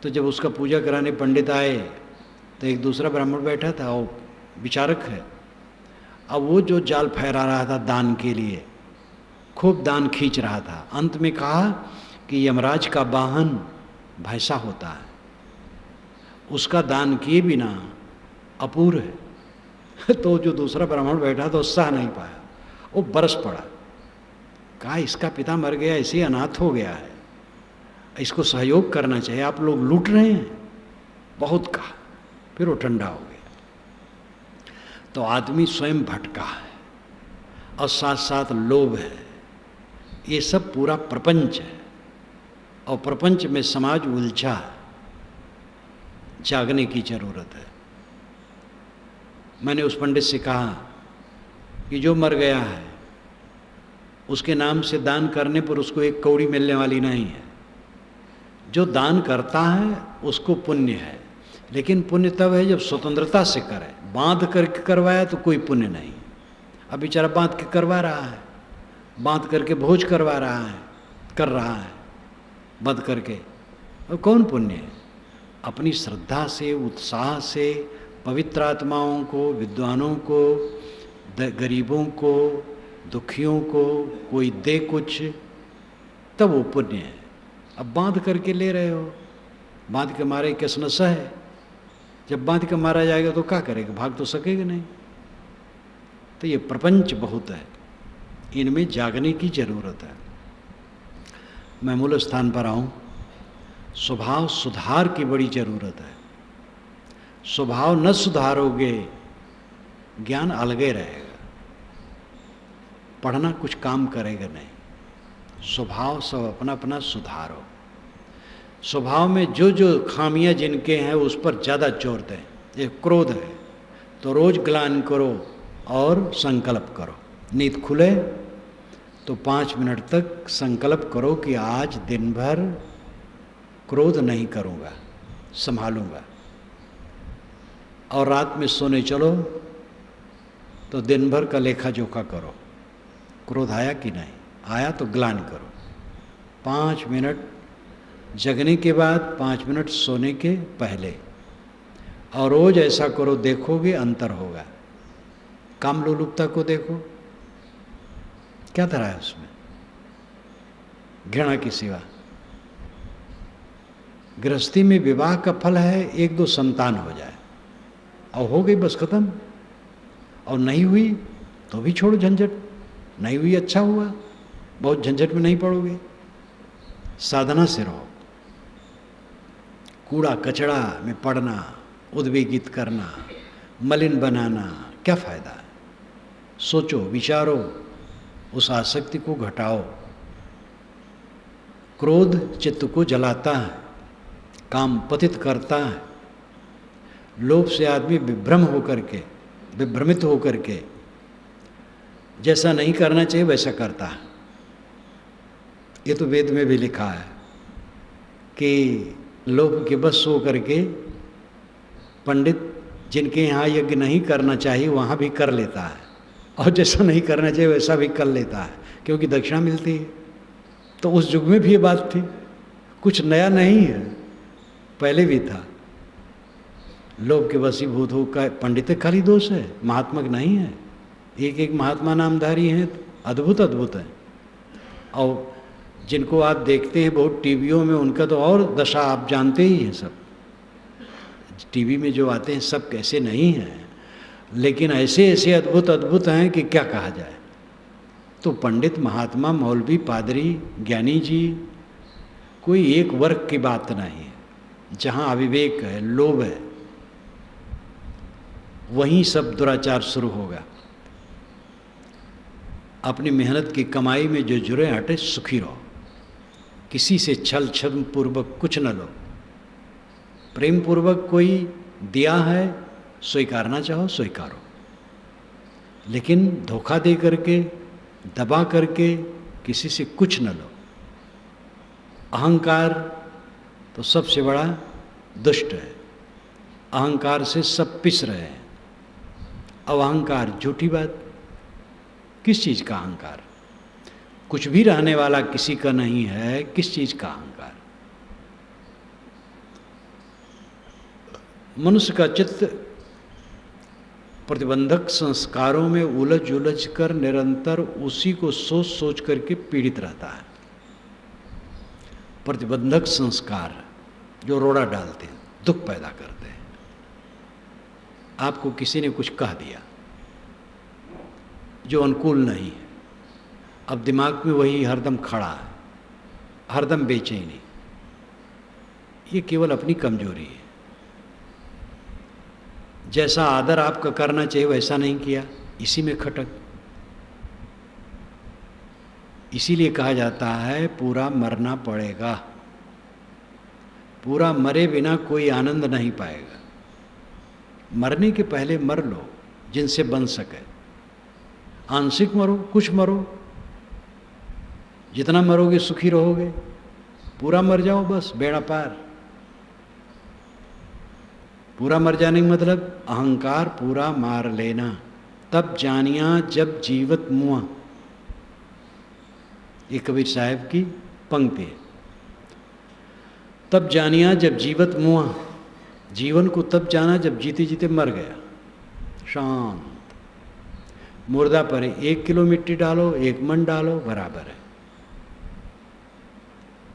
तो जब उसका पूजा कराने पंडित आए तो एक दूसरा ब्राह्मण बैठा था, वो विचारक है। अब वो जो जाल फहरा रहा था दान के लिए, खूब दान खींच रहा था, अंत में कहा कि यमराज का वाहन भैंसा होता है, उसका दान किए बिना अपूर्ण है। तो जो दूसरा ब्राह्मण बैठा था सह नहीं पाया, वो बरस पड़ा, कहा इसका पिता मर गया, ऐसे अनाथ हो गया है, इसको सहयोग करना चाहिए, आप लोग लूट रहे हैं, बहुत कहा। फिर वो ठंडा हो गया। तो आदमी स्वयं भटका है और साथ साथ लोभ है, ये सब पूरा प्रपंच है, और प्रपंच में समाज उलझा है। जागने की जरूरत है। मैंने उस पंडित से कहा कि जो मर गया है उसके नाम से दान करने पर उसको एक कौड़ी मिलने वाली नहीं है। जो दान करता है उसको पुण्य है, लेकिन पुण्य तब है जब स्वतंत्रता से करे। बांध करके करवाया तो कोई पुण्य नहीं। अब बेचारा बांध के करवा रहा है, बांध करके भोज करवा रहा है, कर रहा है बंद करके, और कौन पुण्य है? अपनी श्रद्धा से, उत्साह से पवित्र आत्माओं को, विद्वानों को, गरीबों को, दुखियों को कोई दे कुछ, तब वो पुण्य है। अब बांध करके ले रहे हो, बांध के मारे किस न सहे, जब बांध के मारा जाएगा तो क्या करेगा, भाग तो सकेगा नहीं। तो ये प्रपंच बहुत है, इनमें जागने की जरूरत है। मैं मूल स्थान पर आऊँ, स्वभाव सुधार की बड़ी जरूरत है। स्वभाव न सुधारोगे ज्ञान अलगे रहेगा, पढ़ना कुछ काम करेगा नहीं। स्वभाव सब अपना अपना सुधारो। स्वभाव में जो जो खामियां जिनके हैं उस पर ज़्यादा जोर दें। ये क्रोध है तो रोज ग्लान करो और संकल्प करो। नींद खुले तो 5 मिनट तक संकल्प करो कि आज दिन भर क्रोध नहीं करूँगा, संभालूंगा। और रात में सोने चलो तो दिन भर का लेखा जोखा करो, क्रोध आया कि नहीं आया, तो ग्लान करो। 5 मिनट जगने के बाद, 5 मिनट सोने के पहले, और रोज ऐसा करो, देखोगे अंतर होगा। काम लोलुपता को देखो, क्या तरह है उसमें, घृणा की सिवा। गृहस्थी में विवाह का फल है 1-2 संतान हो जाए, और हो गई बस खत्म। और नहीं हुई तो भी छोड़ो झंझट, नहीं हुई अच्छा हुआ, बहुत झंझट में नहीं पड़ोगे। साधना से रहो। कूड़ा कचड़ा में पड़ना, उद्वेगित करना, मलिन बनाना, क्या फायदा है? सोचो, विचारो, उस आसक्ति को घटाओ। क्रोध चित्त को जलाता है, काम पतित करता है। लोभ से आदमी विभ्रमित होकर के जैसा नहीं करना चाहिए वैसा करता है। ये तो वेद में भी लिखा है कि लोभ के बस हो करके पंडित जिनके यहाँ यज्ञ नहीं करना चाहिए वहाँ भी कर लेता है, और जैसा नहीं करना चाहिए वैसा भी कर लेता है, क्योंकि दक्षिणा मिलती है। तो उस युग में भी ये बात थी, कुछ नया नहीं है, पहले भी था। लोभ के वशीभूत हो का पंडित खाली दोष है, महात्मक नहीं है। एक एक महात्मा नामधारी हैं, अद्भुत अद्भुत है। और जिनको आप देखते हैं बहुत टीवियों में, उनका तो और दशा आप जानते ही हैं। सब टीवी में जो आते हैं सब कैसे नहीं हैं, लेकिन ऐसे ऐसे अद्भुत अद्भुत हैं कि क्या कहा जाए। तो पंडित, महात्मा, मौलवी, पादरी, ज्ञानी जी, कोई एक वर्ग की बात नहीं है। जहाँ अविवेक है, लोभ है, वहीं सब दुराचार शुरू होगा। अपनी मेहनत की कमाई में जो जुड़े हटे सुखी रहो, किसी से छल छद्म पूर्वक कुछ न लो। प्रेम पूर्वक कोई दिया है, स्वीकारना चाहो स्वीकारो, लेकिन धोखा दे करके, दबा करके किसी से कुछ न लो। अहंकार तो सबसे बड़ा दुष्ट है। अहंकार से सब पिस रहे हैं। अब अहंकार झूठी बात। किस चीज़ का अहंकार? कुछ भी रहने वाला किसी का नहीं है। किस चीज़ का अहंकार? मनुष्य का चित्त प्रतिबंधक संस्कारों में उलझ उलझ कर निरंतर उसी को सोच सोच करके पीड़ित रहता है। प्रतिबंधक संस्कार जो रोड़ा डालते हैं, दुख पैदा करते हैं। आपको किसी ने कुछ कह दिया जो अनुकूल नहीं है, अब दिमाग में वही हरदम खड़ा है, हरदम बेचैनी। ये केवल अपनी कमजोरी है। जैसा आदर आपका करना चाहिए वैसा नहीं किया, इसी में खटक। इसीलिए कहा जाता है पूरा मरना पड़ेगा। पूरा मरे बिना कोई आनंद नहीं पाएगा। मरने के पहले मर लो जिनसे बन सके। आंशिक मरो, कुछ मरो, जितना मरोगे सुखी रहोगे। पूरा मर जाओ बस बेड़ा पार। पूरा मर जाने का मतलब अहंकार पूरा मार लेना। तब जानिया जब जीवत मुआ, ये कबीर साहब की पंक्ति है। तब जानिया जब जीवत मुआ, जीवन को तब जाना जब जीते जीते मर गया। शांत। मुर्दा पर 1 किलो मिट्टी डालो, 1 मन डालो, बराबर है।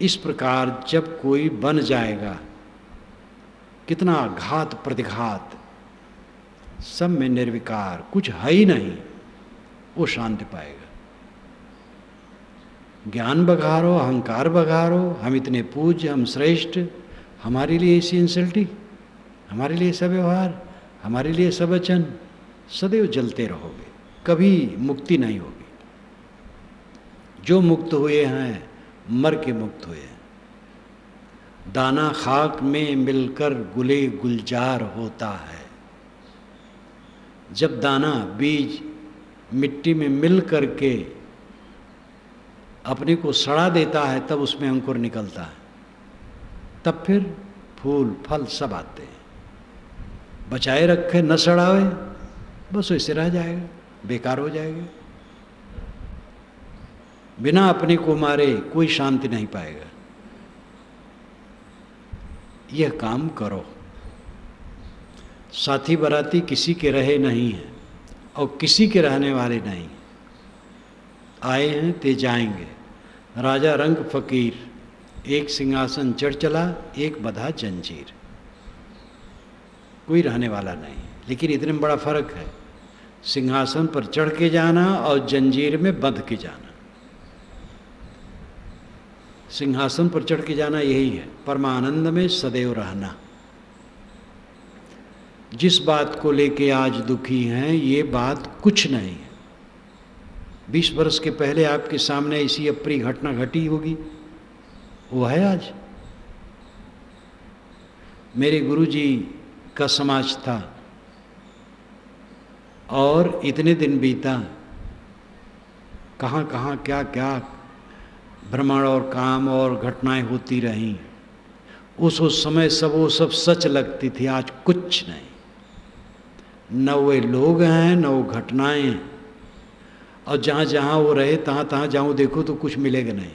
इस प्रकार जब कोई बन जाएगा, कितना घात प्रतिघात, सब में निर्विकार, कुछ है ही नहीं, वो शांति पाएगा। ज्ञान बघारो, अहंकार बघारो, हम इतने पूज्य, हम श्रेष्ठ, हमारे लिए ऐसी इंसल्टिंग, हमारे लिए सब व्यवहार, हमारे लिए सब वचन, सदैव जलते रहोगे, कभी मुक्ति नहीं होगी। जो मुक्त हुए हैं मर के मुक्त हुए हैं। दाना खाक में मिलकर गुले गुलजार होता है। जब दाना बीज मिट्टी में मिल करके अपने को सड़ा देता है तब उसमें अंकुर निकलता है, तब फिर फूल फल सब आते हैं। बचाए रखे न सड़ावे, बस वैसे रह जाएगा, बेकार हो जाएगा। बिना अपने को मारे कोई शांति नहीं पाएगा। यह काम करो। साथी बराती किसी के रहे नहीं हैं और किसी के रहने वाले नहीं। आए हैं ते जाएंगे। राजा रंग फकीर, एक सिंहासन चढ़ चला, एक बधा जंजीर। कोई रहने वाला नहीं, लेकिन इतने में बड़ा फर्क है, सिंहासन पर चढ़ के जाना और जंजीर में बंध के जाना। सिंहासन पर चढ़ के जाना यही है, परमानंद में सदैव रहना। जिस बात को लेके आज दुखी हैं, ये बात कुछ नहीं है। 20 वर्ष के पहले आपके सामने ऐसी अप्रिय घटना घटी होगी, वो है आज। मेरे गुरुजी का समाज था और इतने दिन बीता, कहाँ कहाँ क्या क्या भ्रमण और काम और घटनाएं होती रहीं। उस समय सब वो सब सच लगती थी, आज कुछ नहीं। न वे लोग हैं न वो घटनाएं हैं। और जहाँ जहाँ वो रहे तहाँ तहाँ जाऊँ देखो तो कुछ मिलेगा नहीं।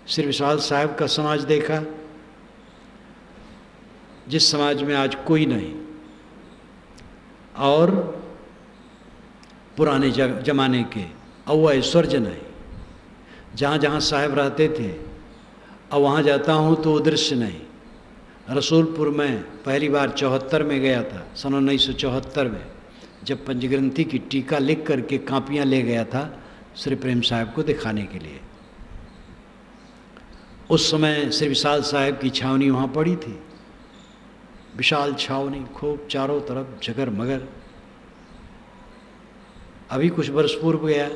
श्री विशाल साहब का समाज देखा, जिस समाज में आज कोई नहीं, और पुराने जमाने के अब ऐश्वर्य नहीं, जहाँ जहाँ साहब रहते थे अब वहाँ जाता हूँ तो वो दृश्य नहीं। रसूलपुर में पहली बार 74 में गया था, सन 1974 में, जब पंचग्रंथी की टीका लिख करके कापियाँ ले गया था श्री प्रेम साहब को दिखाने के लिए। उस समय श्री विशाल साहब की छावनी वहाँ पड़ी थी, विशाल छावनी, खूब चारों तरफ जगर मगर। अभी कुछ वर्ष पूर्व गया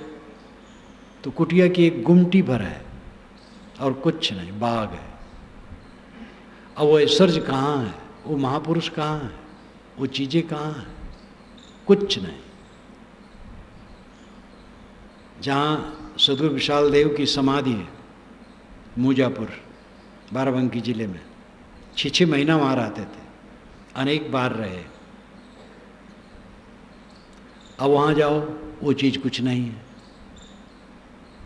तो कुटिया की एक गुमटी भर है और कुछ नहीं, बाग है। अब वो ऐश्वर्य कहाँ है, वो महापुरुष कहाँ है, वो चीज़ें कहाँ हैं, कुछ नहीं। जहाँ सदगुरु विशाल देव की समाधि है मूजापुर, बाराबंकी जिले में, 6 महीना वहाँ रहते थे, अनेक बार रहे। अब वहाँ जाओ वो चीज़ कुछ नहीं है,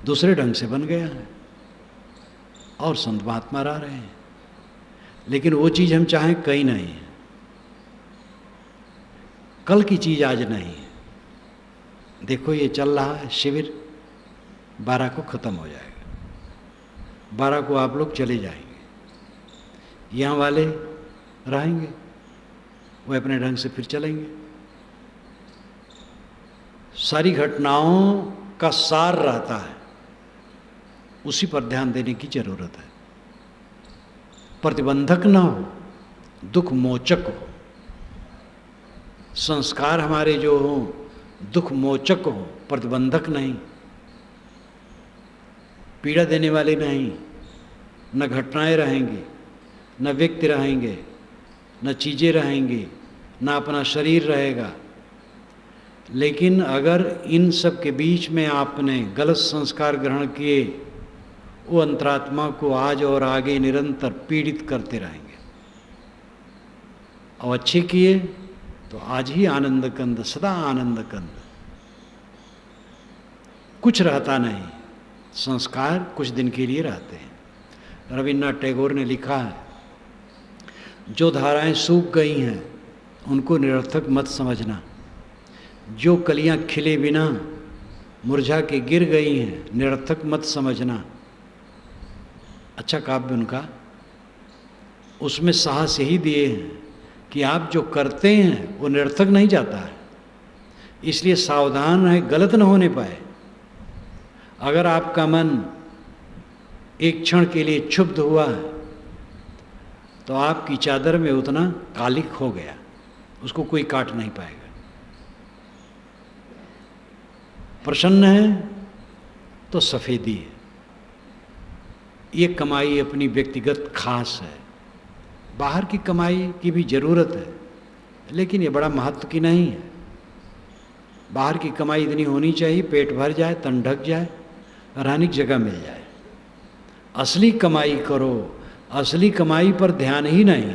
दूसरे ढंग से बन गया है और संत महात्मा रह रहे हैं, लेकिन वो चीज़ हम चाहें कहीं नहीं है। कल की चीज़ आज नहीं है। देखो ये चल रहा है शिविर, 12 को ख़त्म हो जाएगा, 12 को आप लोग चले जाएंगे, यहाँ वाले रहेंगे, वो अपने ढंग से फिर चलेंगे। सारी घटनाओं का सार रहता है, उसी पर ध्यान देने की जरूरत है। प्रतिबंधक ना हो, दुख मोचक हो। संस्कार हमारे जो हों दुख मोचक हो, प्रतिबंधक नहीं, पीड़ा देने वाले नहीं। न घटनाएं रहेंगी, न व्यक्ति रहेंगे, न चीज़ें रहेंगी, न अपना शरीर रहेगा। लेकिन अगर इन सब के बीच में आपने गलत संस्कार ग्रहण किए, वो अंतरात्मा को आज और आगे निरंतर पीड़ित करते रहेंगे। और अच्छे किए तो आज ही आनंद कंद, सदा आनंद कंद। कुछ रहता नहीं, संस्कार कुछ दिन के लिए रहते हैं। रविन्द्रनाथ टैगोर ने लिखा है, जो धाराएं सूख गई हैं उनको निरर्थक मत समझना, जो कलियां खिले बिना मुरझा के गिर गई हैं निरर्थक मत समझना। अच्छा काव्य उनका, उसमें साहस यही दिए हैं कि आप जो करते हैं वो निरर्थक नहीं जाता है, इसलिए सावधान है गलत न होने पाए। अगर आपका मन एक क्षण के लिए क्षुब्ध हुआ है तो आपकी चादर में उतना कालिक हो गया, उसको कोई काट नहीं पाएगा। प्रसन्न है तो सफ़ेदी है। ये कमाई अपनी व्यक्तिगत खास है, बाहर की कमाई की भी ज़रूरत है, लेकिन ये बड़ा महत्व की नहीं है। बाहर की कमाई इतनी होनी चाहिए पेट भर जाए, तन ढक जाए, रहने की जगह मिल जाए। असली कमाई करो, असली कमाई पर ध्यान ही नहीं।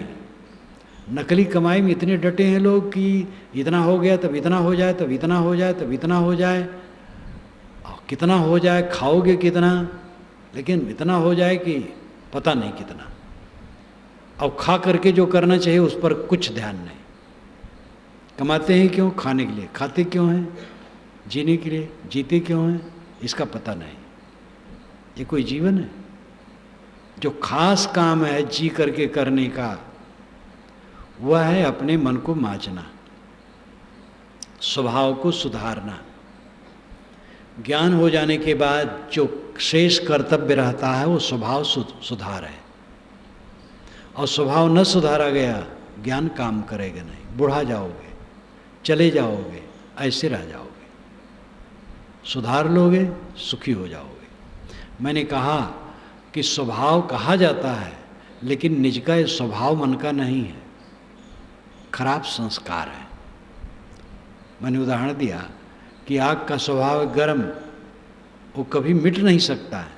नकली कमाई में इतने डटे हैं लोग कि इतना हो गया तब इतना हो जाए, तब इतना हो जाए, तब इतना हो जाए, और कितना हो जाए, खाओगे कितना, लेकिन इतना हो जाए कि पता नहीं कितना। और खा करके जो करना चाहिए उस पर कुछ ध्यान नहीं। कमाते हैं क्यों? खाने के लिए। खाते क्यों हैं? जीने के लिए। जीते क्यों हैं? इसका पता नहीं। ये कोई जीवन है? जो खास काम है जी करके करने का, वह है अपने मन को मांझना, स्वभाव को सुधारना। ज्ञान हो जाने के बाद जो शेष कर्तव्य रहता है वो स्वभाव सुधार है। और स्वभाव न सुधारा गया, ज्ञान काम करेगा नहीं। बुढ़ा जाओगे, चले जाओगे, ऐसे रह जाओगे। सुधार लोगे, सुखी हो जाओगे। मैंने कहा कि स्वभाव कहा जाता है, लेकिन निज का ये स्वभाव मन का नहीं है, खराब संस्कार है। मैंने उदाहरण दिया कि आग का स्वभाव गर्म, वो कभी मिट नहीं सकता है।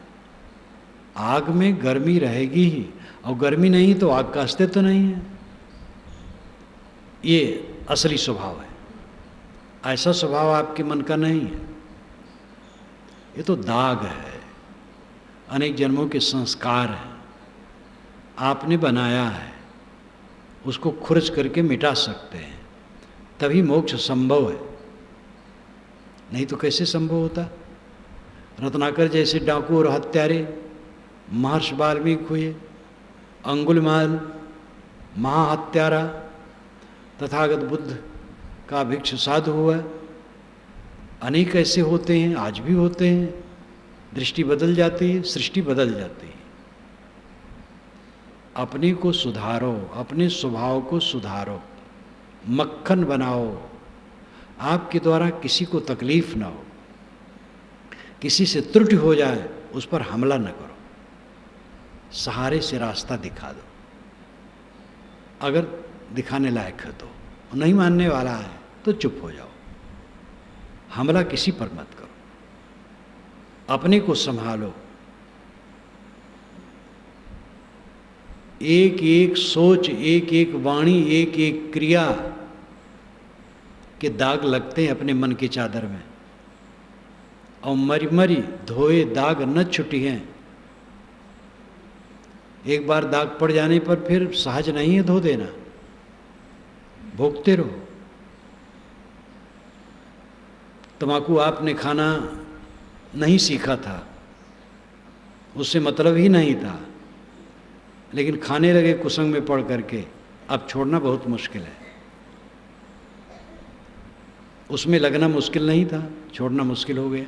आग में गर्मी रहेगी ही, और गर्मी नहीं तो आग का अस्तित्व तो नहीं है। ये असली स्वभाव है। ऐसा स्वभाव आपके मन का नहीं है, ये तो दाग है। अनेक जन्मों के संस्कार हैं, आपने बनाया है, उसको खुरच करके मिटा सकते हैं, तभी मोक्ष संभव है। नहीं तो कैसे संभव होता? रत्नाकर जैसे डाकू और हत्यारे महर्षि वाल्मीकि हुए, अंगुलिमाल महाहत्यारा, तथागत बुद्ध का भिक्ष साधु हुआ, अनेक ऐसे होते हैं, आज भी होते हैं। दृष्टि बदल जाती है, सृष्टि बदल जाती है। अपने को सुधारो, अपने स्वभाव को सुधारो, मक्खन बनाओ। आपके द्वारा किसी को तकलीफ ना हो, किसी से त्रुटि हो जाए उस पर हमला न करो, सहारे से रास्ता दिखा दो, अगर दिखाने लायक है तो। नहीं मानने वाला है तो चुप हो जाओ, हमला किसी पर मत करो, अपने को संभालो। एक एक सोच, एक एक वाणी, एक एक क्रिया के दाग लगते हैं अपने मन की चादर में, और मरी मरी धोए दाग न छुटी हैं। एक बार दाग पड़ जाने पर फिर सहज नहीं है धो देना, भोगते रहो। तम्बाकू आपने खाना नहीं सीखा था, उससे मतलब ही नहीं था, लेकिन खाने लगे कुसंग में पड़ करके, अब छोड़ना बहुत मुश्किल है। उसमें लगना मुश्किल नहीं था, छोड़ना मुश्किल हो गया।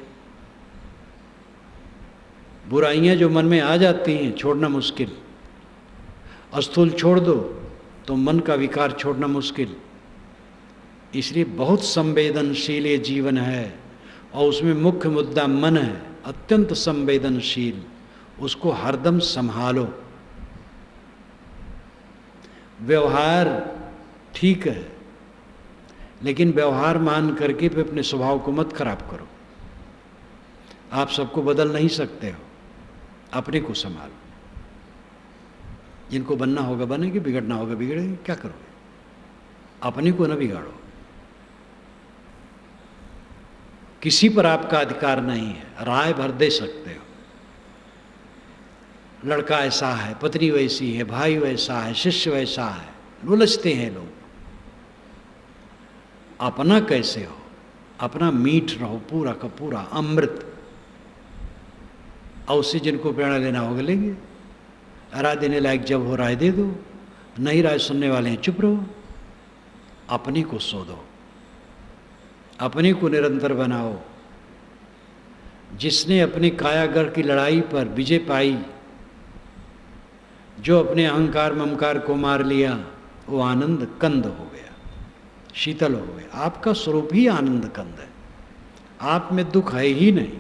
बुराइयां जो मन में आ जाती हैं, छोड़ना मुश्किल। स्थूल छोड़ दो तो मन का विकार छोड़ना मुश्किल। इसलिए बहुत संवेदनशील ये जीवन है, और उसमें मुख्य मुद्दा मन है, अत्यंत संवेदनशील। उसको हरदम संभालो। व्यवहार ठीक है, लेकिन व्यवहार मान करके फिर अपने स्वभाव को मत खराब करो। आप सबको बदल नहीं सकते हो, अपने को संभालो। जिनको बनना होगा बनेंगे, बिगड़ना होगा बिगड़ेंगे, क्या करोगे? अपने को न बिगाड़ो। किसी पर आपका अधिकार नहीं है, राय भर दे सकते हो। लड़का ऐसा है, पत्नी वैसी है, भाई वैसा है, शिष्य वैसा है, लुलचते हैं लोग। अपना कैसे हो? अपना मीठ रहो, पूरा का पूरा अमृत। और उससे जिनको प्रेरणा लेना होगा लेंगे। राय देने लायक जब हो राय दे दो, नहीं राय सुनने वाले हैं चुप रहो। अपने को सोधो, अपने को निरंतर बनाओ। जिसने अपने कायागढ़ की लड़ाई पर विजय पाई, जो अपने अहंकार ममकार को मार लिया, वो आनंद कंद हो गया, शीतल हो गया। आपका स्वरूप ही आनंद कंद है, आप में दुख है ही नहीं।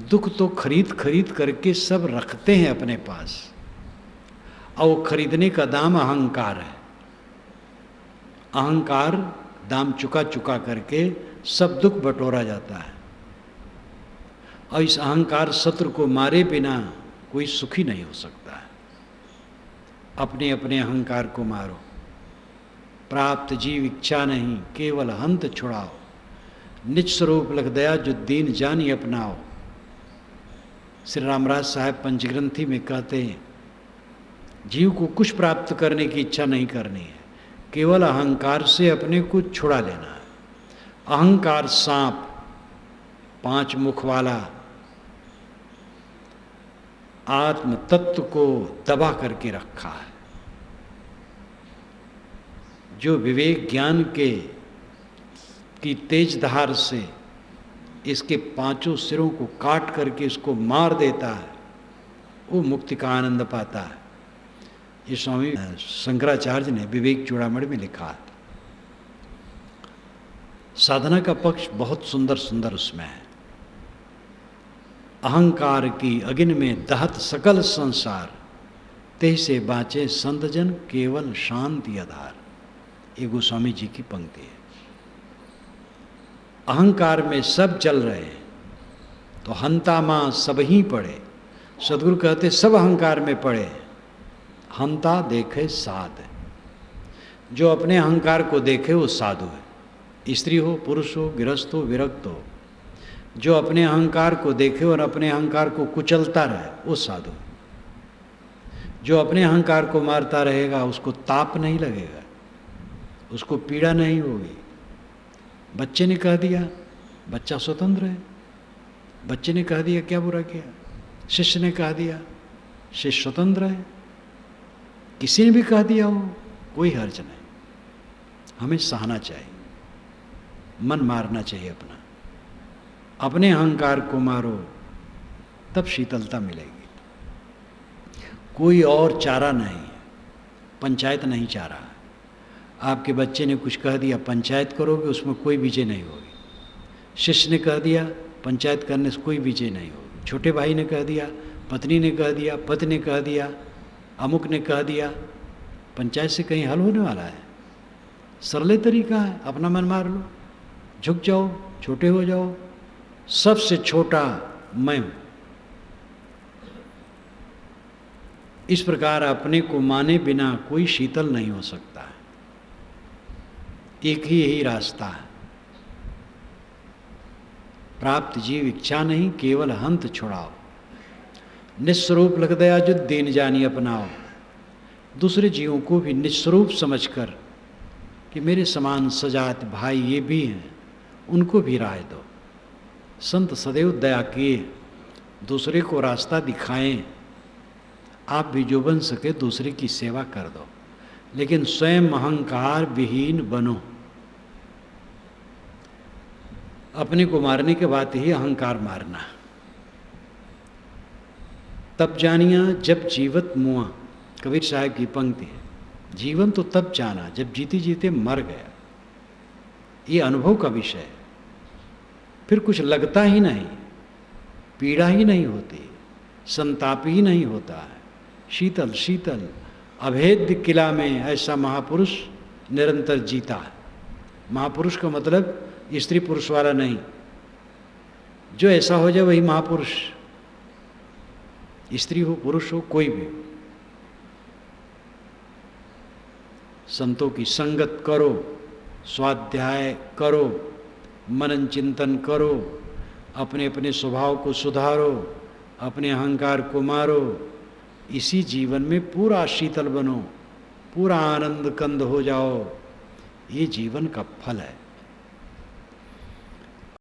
दुख तो खरीद खरीद करके सब रखते हैं अपने पास, और वो खरीदने का दाम अहंकार है। अहंकार दाम चुका चुका करके सब दुख बटोरा जाता है, और इस अहंकार शत्रु को मारे बिना कोई सुखी नहीं हो सकता है। अपने अपने अहंकार को मारो। प्राप्त जीव इच्छा नहीं, केवल हंत छुड़ाओ। निज स्वरूप लख दया जो दीन जानी अपनाओ। श्री रामराज साहब पंचग्रंथी में कहते हैं, जीव को कुछ प्राप्त करने की इच्छा नहीं करनी है, केवल अहंकार से अपने को छुड़ा लेना है। अहंकार सांप 5 मुख वाला आत्म तत्व को दबा करके रखा है। जो विवेक ज्ञान की तेज धार से इसके 5 सिरों को काट करके इसको मार देता है, वो मुक्ति का आनंद पाता है। ये स्वामी शंकराचार्य ने विवेक चूड़ामणि में लिखा है। साधना का पक्ष बहुत सुंदर सुंदर उसमें है। अहंकार की अग्नि में दहत सकल संसार, ते से बाँचे संत जन केवल शांति आधार। ये गोस्वामी जी की पंक्ति है। अहंकार में सब चल रहे हैं तो हंता माँ सब ही पड़े। सदगुरु कहते सब अहंकार में पड़े, हंता देखे साध। जो अपने अहंकार को देखे वो साधु है। स्त्री हो, पुरुष हो, गृहस्थ हो, विरक्त हो, जो अपने अहंकार को देखे और अपने अहंकार को कुचलता रहे वो साधु। जो अपने अहंकार को मारता रहेगा उसको ताप नहीं लगेगा, उसको पीड़ा नहीं होगी। बच्चे ने कह दिया, बच्चा स्वतंत्र है। बच्चे ने कह दिया, क्या बुरा किया। शिष्य ने कह दिया, शिष्य स्वतंत्र है। किसी ने भी कह दिया हो, कोई हर्ज नहीं। हमें सहना चाहिए, मन मारना चाहिए अपना। अपने अहंकार को मारो, तब शीतलता मिलेगी। कोई और चारा नहीं है, पंचायत नहीं चाह रहा है। आपके बच्चे ने कुछ कह दिया, पंचायत करोगे, उसमें कोई विजय नहीं होगी। शिष्य ने कह दिया, पंचायत करने से कोई विजय नहीं होगी। छोटे भाई ने कह दिया, पत्नी ने कह दिया, पति ने कह दिया, अमुक ने कह दिया, पंचायत से कहीं हल होने वाला है? सरले तरीका है, अपना मन मार लो, झुक जाओ, छोटे हो जाओ। सबसे छोटा मैं हूं। इस प्रकार अपने को माने बिना कोई शीतल नहीं हो सकता है। एक ही यही रास्ता है। प्राप्त जीव इच्छा नहीं, केवल हंत छुड़ाओ। निस्वरूप लग दया जो दीन जानी अपनाओ। दूसरे जीवों को भी निस्वरूप समझकर कि मेरे समान सजात भाई ये भी हैं, उनको भी राह दो। संत सदैव दया किए, दूसरे को रास्ता दिखाएं। आप भी जो बन सके दूसरे की सेवा कर दो, लेकिन स्वयं अहंकार विहीन बनो। अपने को मारने के बाद ही अहंकार मारना। तब जानिया जब जीवत मुआ, कबीर साहब की पंक्ति है। जीवन तो तब जाना जब जीते जीते मर गया। ये अनुभव का विषय है। फिर कुछ लगता ही नहीं, पीड़ा ही नहीं होती, संताप ही नहीं होता है। शीतल शीतल अभेद्य किला में ऐसा महापुरुष निरंतर जीता है। महापुरुष का मतलब स्त्री पुरुष वाला नहीं। जो ऐसा हो जाए वही महापुरुष, स्त्री हो पुरुष हो कोई भी हो। संतों की संगत करो, स्वाध्याय करो, मनन चिंतन करो, अपने अपने स्वभाव को सुधारो, अपने अहंकार को मारो। इसी जीवन में पूरा शीतल बनो, पूरा आनंद कंद हो जाओ। ये जीवन का फल है।